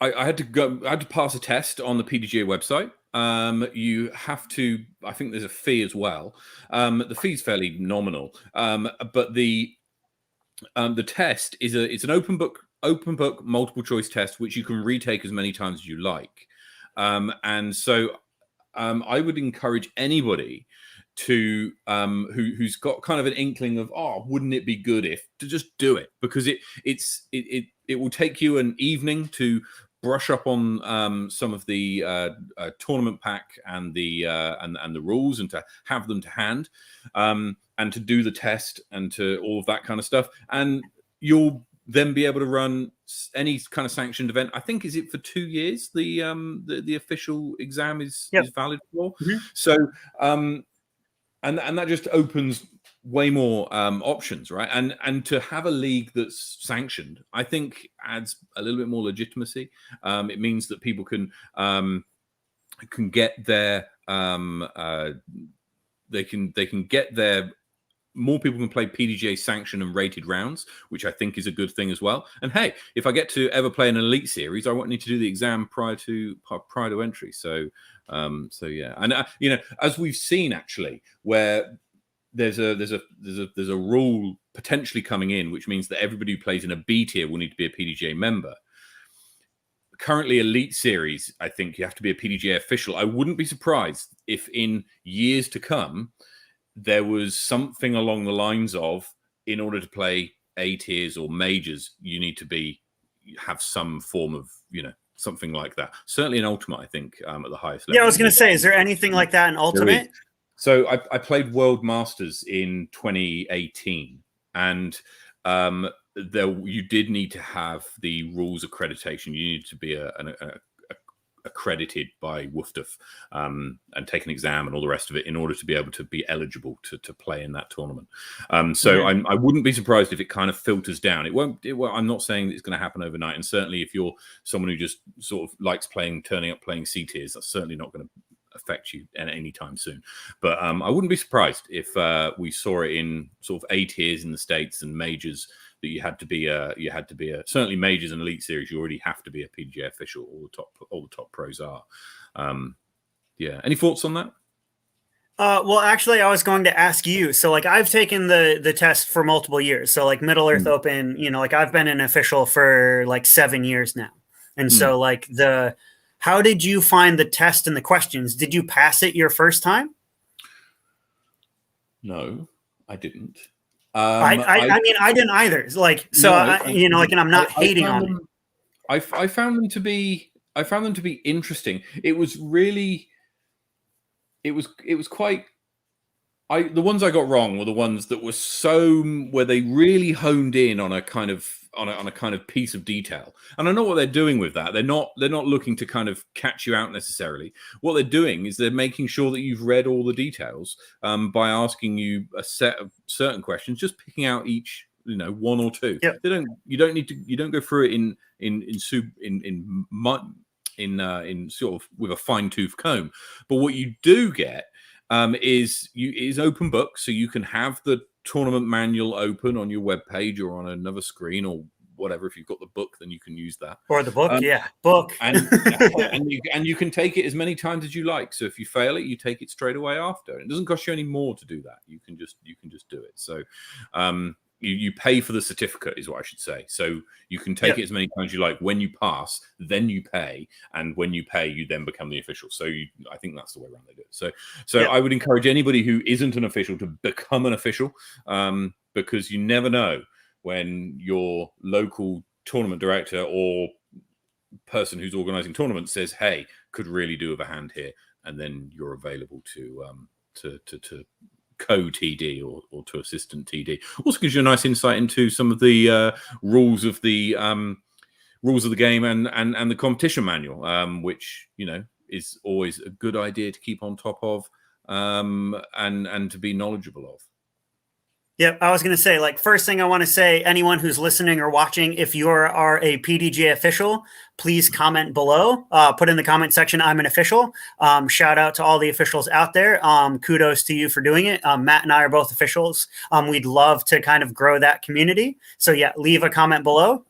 I had to pass a test on the PDGA website. You have to, I think there's a fee as well. The fee's fairly nominal, but the test it's an open book multiple choice test, which you can retake as many times as you like. And so I would encourage anybody to who's got kind of an inkling of, wouldn't it be good if, to just do it, because it will take you an evening to brush up on some of the tournament pack and the rules, and to have them to hand, and to do the test and to all of that kind of stuff, and you'll then be able to run any kind of sanctioned event. I think, is it for 2 years the official exam is valid for? So and that just opens way more options, right? And to have a league that's sanctioned, I think adds a little bit more legitimacy. It means that people can get their they can get their, more people can play PDGA sanctioned and rated rounds, which I think is a good thing as well. And hey, if I get to ever play an elite series, I won't need to do the exam prior to entry. So yeah, and as we've seen actually, where there's a rule potentially coming in, which means that everybody who plays in a B tier will need to be a PDGA member. Currently, elite series, I think you have to be a PDGA official. I wouldn't be surprised if in years to come there was something along the lines of, in order to play A tiers or majors, you need to have some form of, something like that. Certainly in Ultimate, I think, at the highest level. Yeah, I was going to say, is there anything like that in Ultimate? So I played World Masters in 2018, and you did need to have the rules accreditation. You needed to be accredited by WFDF and take an exam and all the rest of it in order to be able to be eligible to play in that tournament. I wouldn't be surprised if it kind of filters down. It won't. I'm not saying that it's going to happen overnight. And certainly, if you're someone who just sort of likes turning up playing C tiers, that's certainly not going to affect you any time soon. But I wouldn't be surprised if we saw it in sort of A tiers in the States and majors, that you had to be certainly majors and elite series. You already have to be a PDGA official. All the top pros are. Yeah. Any thoughts on that? Well, actually, I was going to ask you. So, like, I've taken the test for multiple years. So, like, Middle Earth Open, like, I've been an official for like 7 years now. And so, like, how did you find the test and the questions? Did you pass it your first time? No, I didn't. I mean, I didn't either. Like, so, no, and I'm not hating on it. I found them to be interesting. It was really, it was quite, the ones I got wrong were the ones that were where they really honed in on a kind of on a kind of piece of detail. And I know what they're doing with that. They're not looking to kind of catch you out necessarily. What they're doing is they're making sure that you've read all the details by asking you a set of certain questions, just picking out each, one or two. Yep. You don't go through it in sort of with a fine-tooth comb. But what you do get is open book, so you can have the tournament manual open on your web page or on another screen or whatever. If you've got the book, then you can use that, or the book. Book. and you can take it as many times as you like. So if you fail it, you take it straight away after. It doesn't cost you any more to do that. You can just do it. So you pay for the certificate, is what I should say. So you can take it as many times as you like. When you pass, then you pay, and when you pay, you then become the official. So I think that's the way around they do it. So I would encourage anybody who isn't an official to become an official, because you never know when your local tournament director or person who's organizing tournaments says, "Hey, could really do with a hand here," and then you're available to co-TD or to assistant TD. Also gives you a nice insight into some of the rules of the game and the competition manual, which is always a good idea to keep on top of and to be knowledgeable of. Yep, I was going to say, first thing I want to say, anyone who's listening or watching, if you are a PDJ official, please comment below. Put in the comment section, "I'm an official." Shout out to all the officials out there. Kudos to you for doing it. Matt and I are both officials. We'd love to kind of grow that community. So yeah, leave a comment below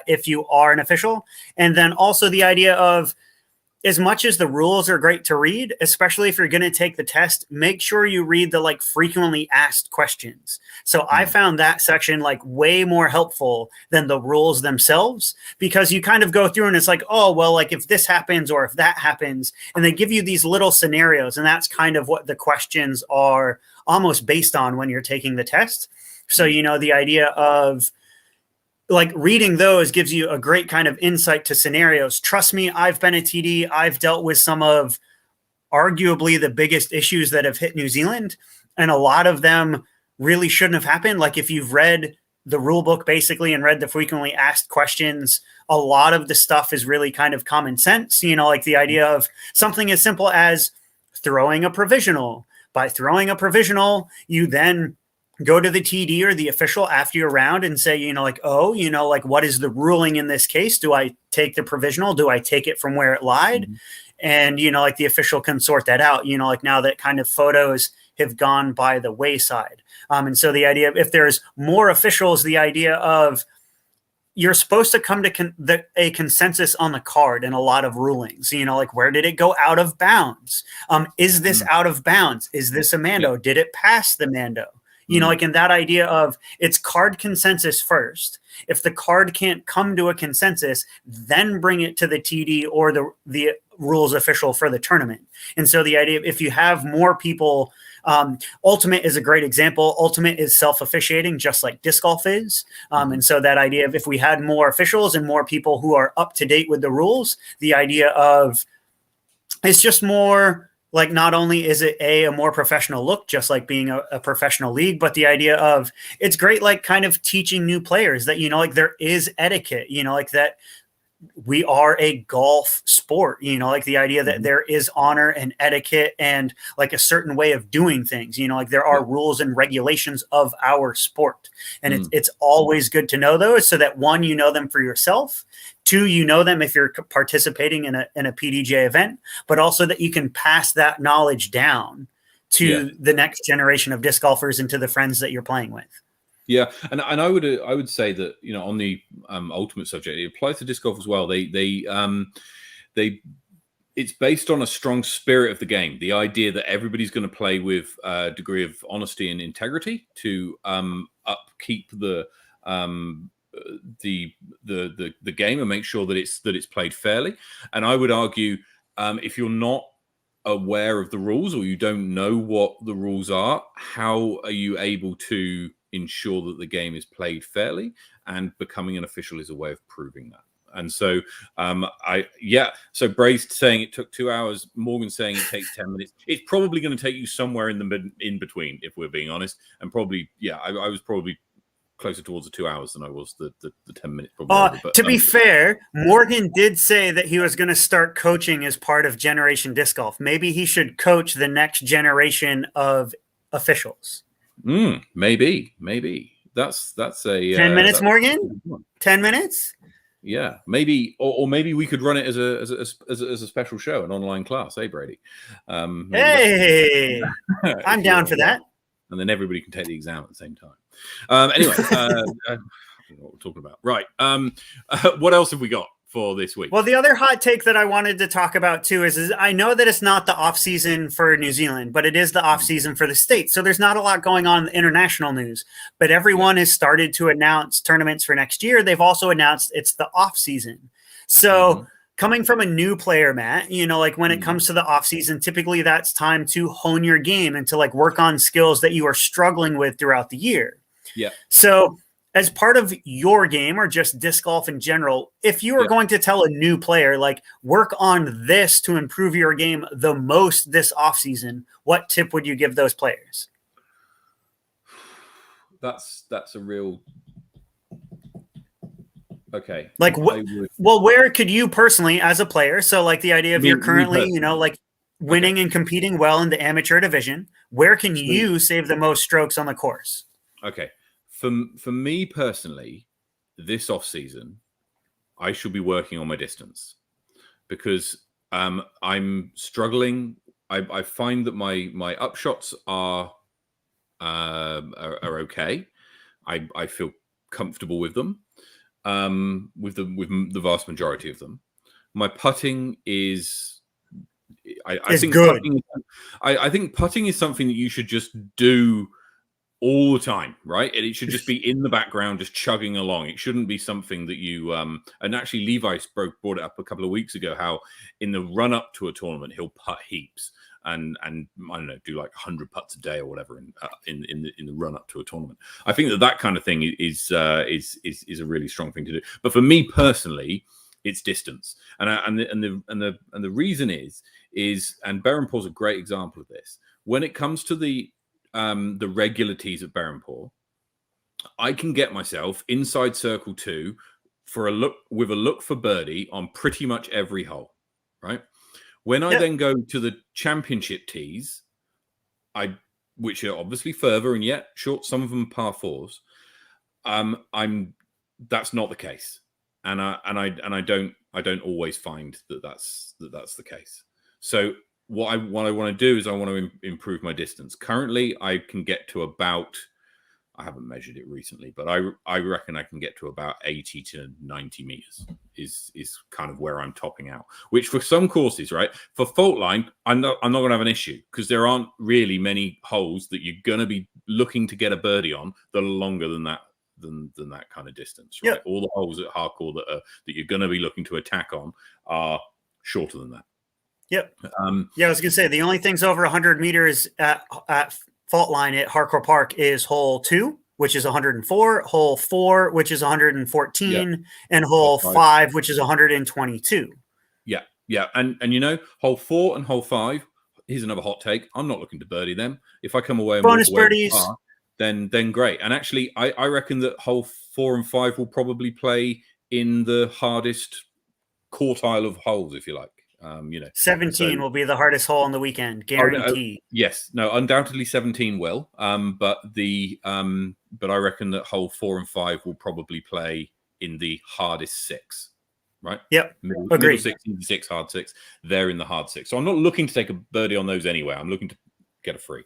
if you are an official. And then also the idea of, as much as the rules are great to read, especially if you're going to take the test, make sure you read the frequently asked questions. So I found that section way more helpful than the rules themselves, because you kind of go through and it's oh, well, if this happens or if that happens, and they give you these little scenarios, and that's kind of what the questions are almost based on when you're taking the test. So, the idea of reading those gives you a great kind of insight to scenarios. Trust me, I've been a TD. I've dealt with some of arguably the biggest issues that have hit New Zealand, and a lot of them really shouldn't have happened. If you've read the rule book basically and read the frequently asked questions, a lot of the stuff is really kind of common sense. The idea of something as simple as throwing a provisional. By throwing a provisional, you then go to the TD or the official after your round and say, what is the ruling in this case? Do I take the provisional? Do I take it from where it lied? Mm-hmm. And, the official can sort that out, now that kind of photos have gone by the wayside. And so the idea of, if there's more officials, the idea of you're supposed to come to a consensus on the card in a lot of rulings, where did it go out of bounds? Is this out of bounds? Is this a Mando? Did it pass the Mando? In that idea of, it's card consensus first. If the card can't come to a consensus, then bring it to the TD or the rules official for the tournament. And so the idea of, if you have more people, Ultimate is a great example. Ultimate is self-officiating, just like disc golf is. And so that idea of, if we had more officials and more people who are up to date with the rules, the idea of, it's just more... not only is it a more professional look, just like being a professional league, but the idea of, it's great, kind of teaching new players that, there is etiquette, that we are a golf sport, the idea that there is honor and etiquette and a certain way of doing things, there are rules and regulations of our sport. And it's always good to know those, so that, one, you know them for yourself. Two, you know them if you're participating in a PDJ event, but also that you can pass that knowledge down to the next generation of disc golfers and to the friends that you're playing with. Yeah, and I would say that, on the ultimate subject, it applies to disc golf as well. It's based on a strong spirit of the game. The idea that everybody's going to play with a degree of honesty and integrity to upkeep the game and make sure that it's played fairly. And I would argue, if you're not aware of the rules, or you don't know what the rules are, how are you able to ensure that the game is played fairly? And becoming an official is a way of proving that. And so, so Bray's saying it took 2 hours. Morgan's saying it takes 10 minutes. It's probably going to take you somewhere in between, if we're being honest. And probably, I was probably closer towards the 2 hours than I was the 10 minutes. Probably over, but, to be fair, Morgan did say that he was going to start coaching as part of Generation Disc Golf. Maybe he should coach the next generation of officials. Maybe that's a 10 minutes, Morgan. 10 minutes. Yeah, maybe, or maybe we could run it as a special show, an online class. Hey, Brady. Hey, I'm down for that. And then everybody can take the exam at the same time. Anyway, I don't know what we're talking about. Right. What else have we got for this week? Well, the other hot take that I wanted to talk about too is I know that it's not the off season for New Zealand, but it is the off season for the States. So there's not a lot going on in international news, but everyone has started to announce tournaments for next year. They've also announced it's the off season. So coming from a new player, Matt, you know, like when it comes to the off season, typically that's time to hone your game and to like work on skills that you are struggling with throughout the year. Yeah. So as part of your game or just disc golf in general, if you are going to tell a new player, like work on this to improve your game the most this offseason, what tip would you give those players? That's a real... Okay. Like what? Well, where could you personally, as a player, so like the idea of you're currently, you know, like winning and competing well in the amateur division, where can you save the most strokes on the course? Okay. For me personally, this off season, I should be working on my distance because I'm struggling. I find that my upshots are okay. I feel comfortable with them. With the vast majority of them, my putting is I think good. I think putting is something that you should just do all the time, right? And it should just be in the background, just chugging along. It shouldn't be something that you and actually Levi brought it up a couple of weeks ago, how in the run up to a tournament he'll putt heaps and I don't know, do like 100 putts a day or whatever in the run up to a tournament. I think that kind of thing is a really strong thing to do. But for me personally, it's distance, and the reason is and Berhampore is a great example of this. When it comes to the regular tees at Berhampore, I can get myself inside circle 2 for a look for birdie on pretty much every hole, right? When I then go to the championship tees, which are obviously further and yet short, some of them par 4s, that's not the case, and I don't always find that's the case. So what I want to do is I want to improve my distance. Currently, I can get to about, I haven't measured it recently, but I reckon I can get to about 80 to 90 meters is kind of where I'm topping out, which for some courses, right? For fault line, I'm not going to have an issue because there aren't really many holes that you're going to be looking to get a birdie on that are longer than that kind of distance, right? Yep. All the holes at hardcore that you're going to be looking to attack on are shorter than that. Yep. I was gonna say the only things over 100 meters at fault line at Hardcore Park is hole 2, which is 104, hole 4, which is 114, and hole 5, which is 122. Yeah, and you know, hole 4 and hole 5. Here's another hot take. I'm not looking to birdie them. If I come away and bonus birdies, then great. And actually, I reckon that hole 4 and 5 will probably play in the hardest quartile of holes, if you like. 17 will be the hardest hole on the weekend, guaranteed. Undoubtedly 17 will. But I reckon that hole 4 and 5 will probably play in the hardest 6. Right? Yep. Middle 6, hard 6. They're in the hard 6. So I'm not looking to take a birdie on those anyway. I'm looking to get a free.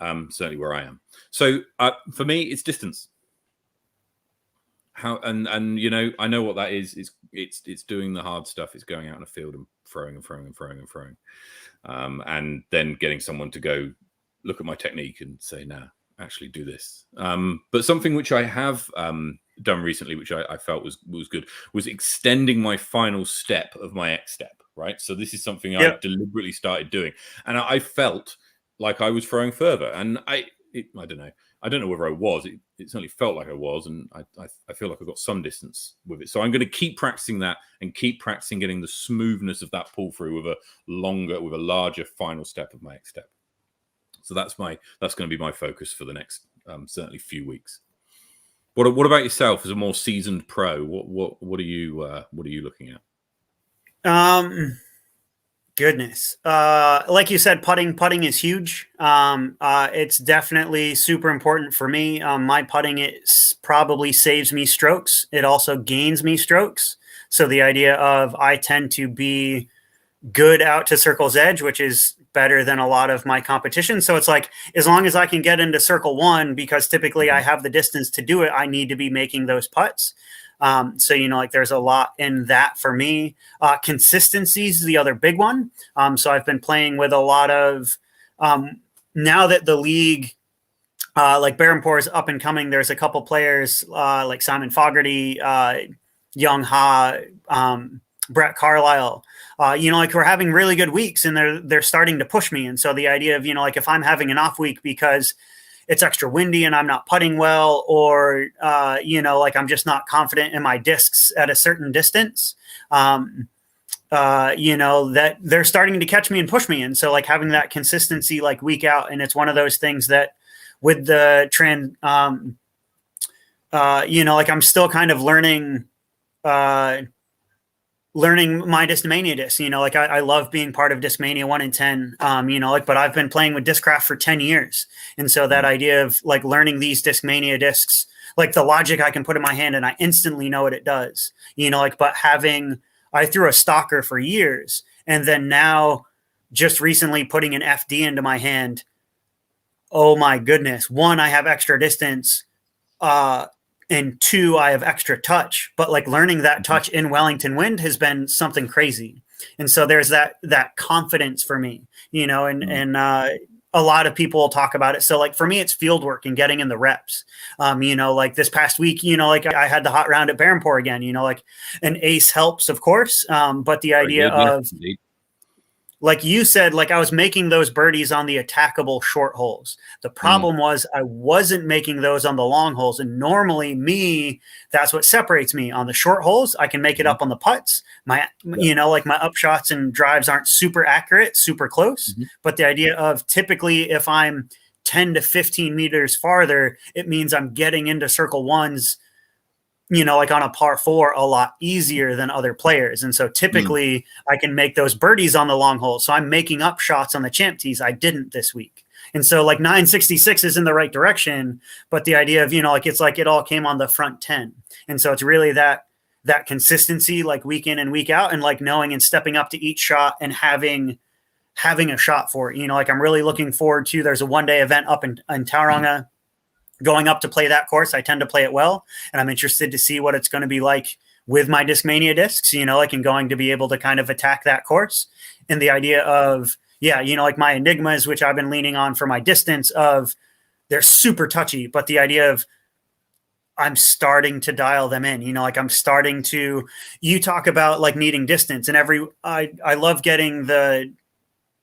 Certainly where I am. So for me, it's distance. How and you know, I know what that is. It's doing the hard stuff. It's going out in a field and throwing, and then getting someone to go look at my technique and say, "Nah, actually do this." But something which I have done recently, which I felt was good, was extending my final step of my X step. Right. So this is something I deliberately started doing, and I felt like I was throwing further, and I don't know. I don't know whether I was. It certainly felt like I was, and I feel like I got some distance with it. So I'm going to keep practicing that and keep practicing getting the smoothness of that pull through with a larger final step of my X step. So that's going to be my focus for the next certainly few weeks. What about yourself as a more seasoned pro? What are you looking at? Goodness. Like you said, putting is huge. It's definitely super important for me. My putting probably saves me strokes. It also gains me strokes. So the idea of I tend to be good out to circle's edge, which is better than a lot of my competition. So it's like, as long as I can get into circle one, because typically I have the distance to do it, I need to be making those putts. So, like there's a lot in that for me. Consistency is the other big one. So I've been playing with a lot of, now that the league, like Barrenpour is up and coming, there's a couple players like Simon Fogarty, Young Ha, Brett Carlisle, like we're having really good weeks and they're starting to push me. And so the idea of, like if I'm having an off week because it's extra windy and I'm not putting well, or, like I'm just not confident in my discs at a certain distance, that they're starting to catch me and push me. And so like having that consistency, like week out. And it's one of those things that with the trend, like I'm still kind of learning my Discmania disc, like I love being part of Discmania 1 in 10, but I've been playing with Discraft for 10 years. And so that idea of like learning these Discmania discs, like the logic I can put in my hand and I instantly know what it does, but I threw a stalker for years. And then now just recently putting an FD into my hand. Oh my goodness. One, I have extra distance, and two, I have extra touch, but like learning that touch in Wellington wind has been something crazy. And so there's that confidence for me, and a lot of people will talk about it. So like for me, it's field work and getting in the reps. Like this past week, like I had the hot round at Barrenpour again, like an ace helps, of course. But the idea of, like you said, like I was making those birdies on the attackable short holes. The problem was I wasn't making those on the long holes. And normally that's what separates me. On the short holes, I can make it up on the putts. Like my upshots and drives aren't super accurate, super close. But the idea of typically if I'm 10 to 15 meters farther, it means I'm getting into circle ones, like on a par 4 a lot easier than other players. And so typically I can make those birdies on the long hole. So I'm making up shots on the champ tees. I didn't this week. And so like 966 is in the right direction, but the idea of, it's like it all came on the front 10. And so it's really that consistency, like week in and week out, and like knowing and stepping up to each shot and having a shot for it. Like I'm really looking forward to, there's a 1-day event up in Tauranga. Going up to play that course, I tend to play it well, and I'm interested to see what it's going to be like with my Discmania discs, like and going to be able to kind of attack that course. And the idea of, like my Enigmas, which I've been leaning on for my distance of, they're super touchy, but the idea of I'm starting to dial them in, like I'm starting to, you talk about like needing distance, and I love getting the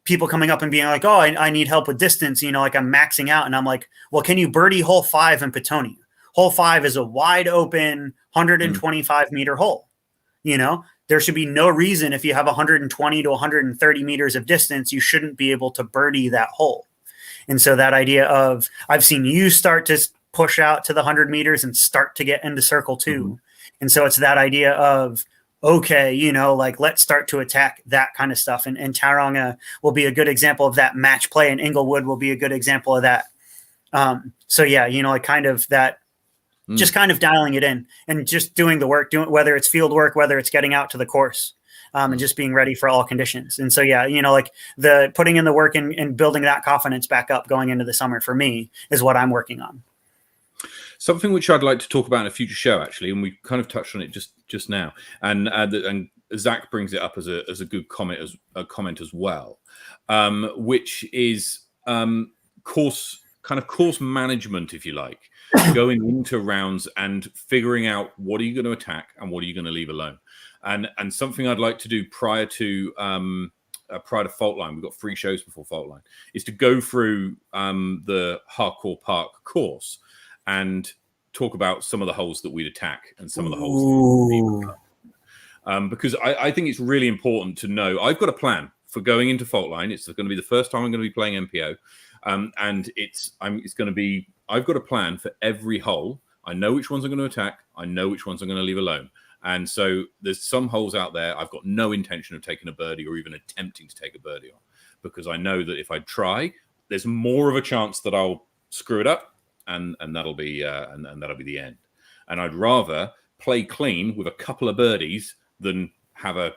people coming up and being like, oh, I need help with distance, like I'm maxing out. And I'm like, well, can you birdie hole 5 in Patonia? Hole 5 is a wide open 125 meter hole. There should be no reason if you have 120 to 130 meters of distance, you shouldn't be able to birdie that hole. And so that idea of, I've seen you start to push out to the 100 meters and start to get into circle 2. And so it's that idea of, okay, like let's start to attack that kind of stuff. And Tauranga will be a good example of that. Match play in Inglewood will be a good example of that. Like kind of that, just kind of dialing it in and just doing the work, whether it's field work, whether it's getting out to the course, and just being ready for all conditions. And so, like the putting in the work and building that confidence back up going into the summer for me is what I'm working on. Something which I'd like to talk about in a future show, actually, and we kind of touched on it just now, and Zach brings it up as a good comment as well, which is course management, if you like, going into rounds and figuring out what are you going to attack and what are you going to leave alone, and something I'd like to do prior to Fault Line, we've got 3 shows before Fault Line, is to go through the Hardcore Park course and talk about some of the holes that we'd attack and some of the holes that we'd because I think it's really important to know. I've got a plan for going into Fault Line. It's going to be the first time I'm going to be playing MPO, and it's going to be. I've got a plan for every hole I know which ones I'm going to attack. I know which ones I'm going to leave alone. And so there's some holes out there I've got no intention of taking a birdie or even attempting to take a birdie on, because I know that if I try, there's more of a chance that I'll screw it up, and that'll be and that'll be the end. And I'd rather play clean with a couple of birdies than have a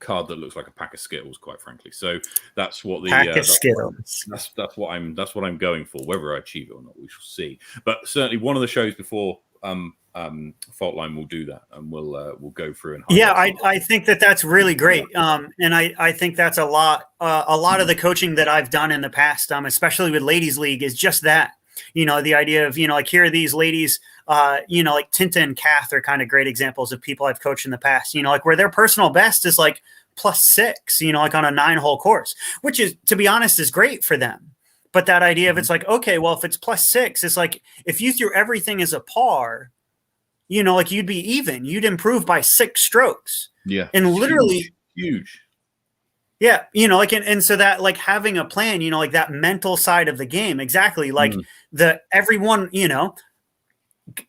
card that looks like a pack of Skittles, quite frankly. So that's what the Pack of Skittles. That's what I'm going for. Whether I achieve it or not, we shall see. But certainly one of the shows before Fault Line will do that, and we'll go through and I think that's really great, and I think that's a lot of the coaching that I've done in the past, especially with Ladies League, is just that. The idea of like, here are these ladies, like Tinta and Kath are kind of great examples of people I've coached in the past, like where their personal best is like +6, like on a 9-hole course, which is, to be honest, is great for them. But that idea of it's like, okay, well, if it's +6, it's like if you threw everything as a par, like you'd be even, you'd improve by 6 strokes. Yeah. And literally huge. Yeah. Like, and so that, like, having a plan, like that mental side of the game, exactly. Like everyone,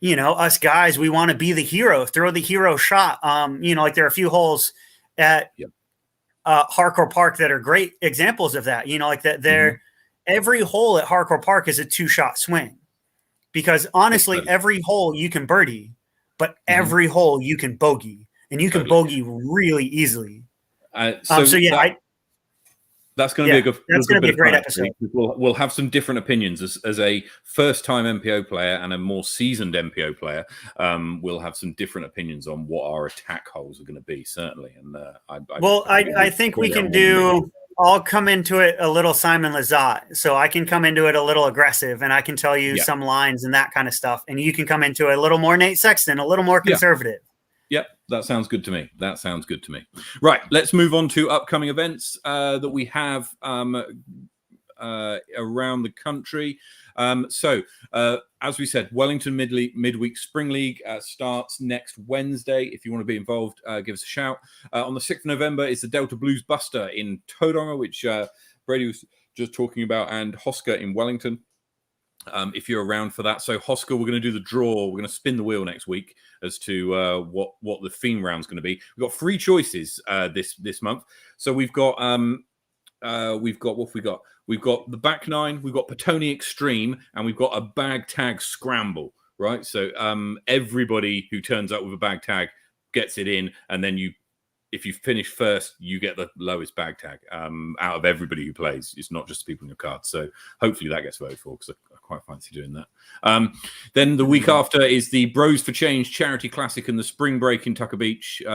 us guys, we want to be the hero, throw the hero shot. Like there are a few holes at Hardcore Park that are great examples of that, like that they're, every hole at Hardcore Park is a 2-shot swing, because honestly, every hole you can birdie, but every hole you can bogey, and you can bogey really easily. That's going to be a great episode. We'll have some different opinions as a first-time MPO player and a more seasoned MPO player. We'll have some different opinions on what our attack holes are going to be, certainly. And I think we can do. I'll come into it a little Simon Lizotte, so I can come into it a little aggressive, and I can tell you some lines and that kind of stuff, and you can come into it a little more Nate Sexton, a little more conservative. Yep, that sounds good to me. Right, let's move on to upcoming events that we have around the country. As we said, Wellington Midweek Spring League starts next Wednesday. If you want to be involved, give us a shout. On the 6th of November is the Delta Blues Buster in Tauranga, which Brady was just talking about, and Hosker in Wellington. If you're around for that. So Hosker, we're going to do the draw. We're going to spin the wheel next week as to what the theme round's going to be. We've got 3 choices this month. So we've got what have we got? We've got the back 9, we've got Petone Extreme, and we've got a bag tag scramble, right? So everybody who turns up with a bag tag gets it in, and then if you finish first, you get the lowest bag tag out of everybody who plays. It's not just the people in your card. So hopefully that gets voted for, because I quite fancy doing that. Then the week after is the Bros for Change Charity Classic and the Spring Break in Tucker Beach, which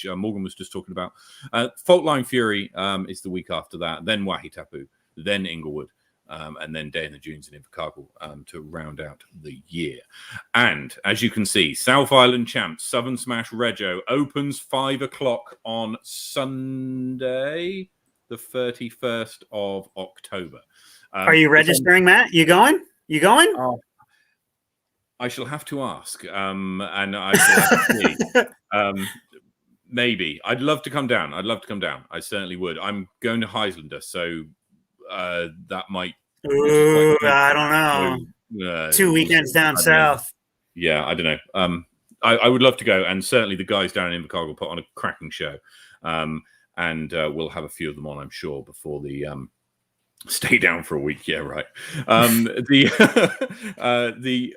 Morgan was just talking about. Fault Line Fury is the week after that. Then Wahitapu, then Inglewood. And then Day in the Dunes in Invercargill to round out the year. And as you can see, South Island Champs, Southern Smash Rego opens 5 o'clock on Sunday, the 31st of October. Are you registering, Matt? You going? I shall have to ask. And I shall have to see. Maybe. I'd love to come down. I certainly would. I'm going to Heislander, so that might. I don't know. 2 weekends down south. Yeah, I don't know. I would love to go, and certainly the guys down in Invercargill put on a cracking show, and we'll have a few of them on, I'm sure, before the stay down for a week. Yeah, right.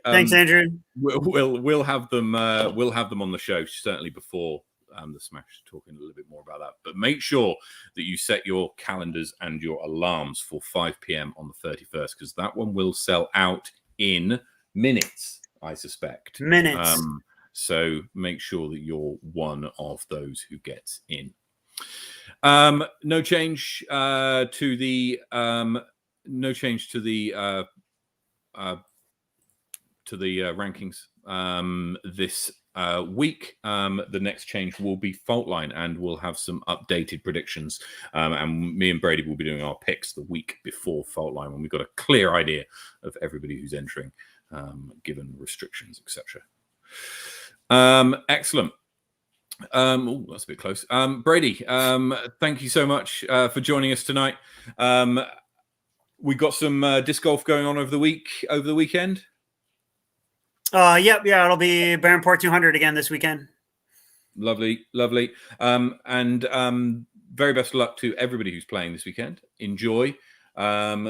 Thanks, Andrew. We'll have them on the show certainly before. The Smash, talking a little bit more about that, but make sure that you set your calendars and your alarms for 5 p.m. on the 31st, because that one will sell out in minutes, I suspect. So make sure that you're one of those who gets in. No change to the rankings this week. The next change will be Fault Line, and we'll have some updated predictions, and me and Brady will be doing our picks the week before Fault Line, when we've got a clear idea of everybody who's entering, given restrictions, etc. Excellent. That's a bit close. Brady, thank you so much for joining us tonight. We got some disc golf going on over the weekend. Yep, yeah, it'll be Baronport 200 again this weekend. Lovely. And very best of luck to everybody who's playing this weekend. Enjoy.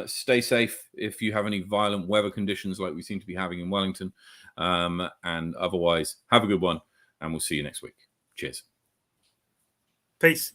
Stay safe if you have any violent weather conditions like we seem to be having in Wellington. And otherwise, have a good one, and we'll see you next week. Cheers. Peace.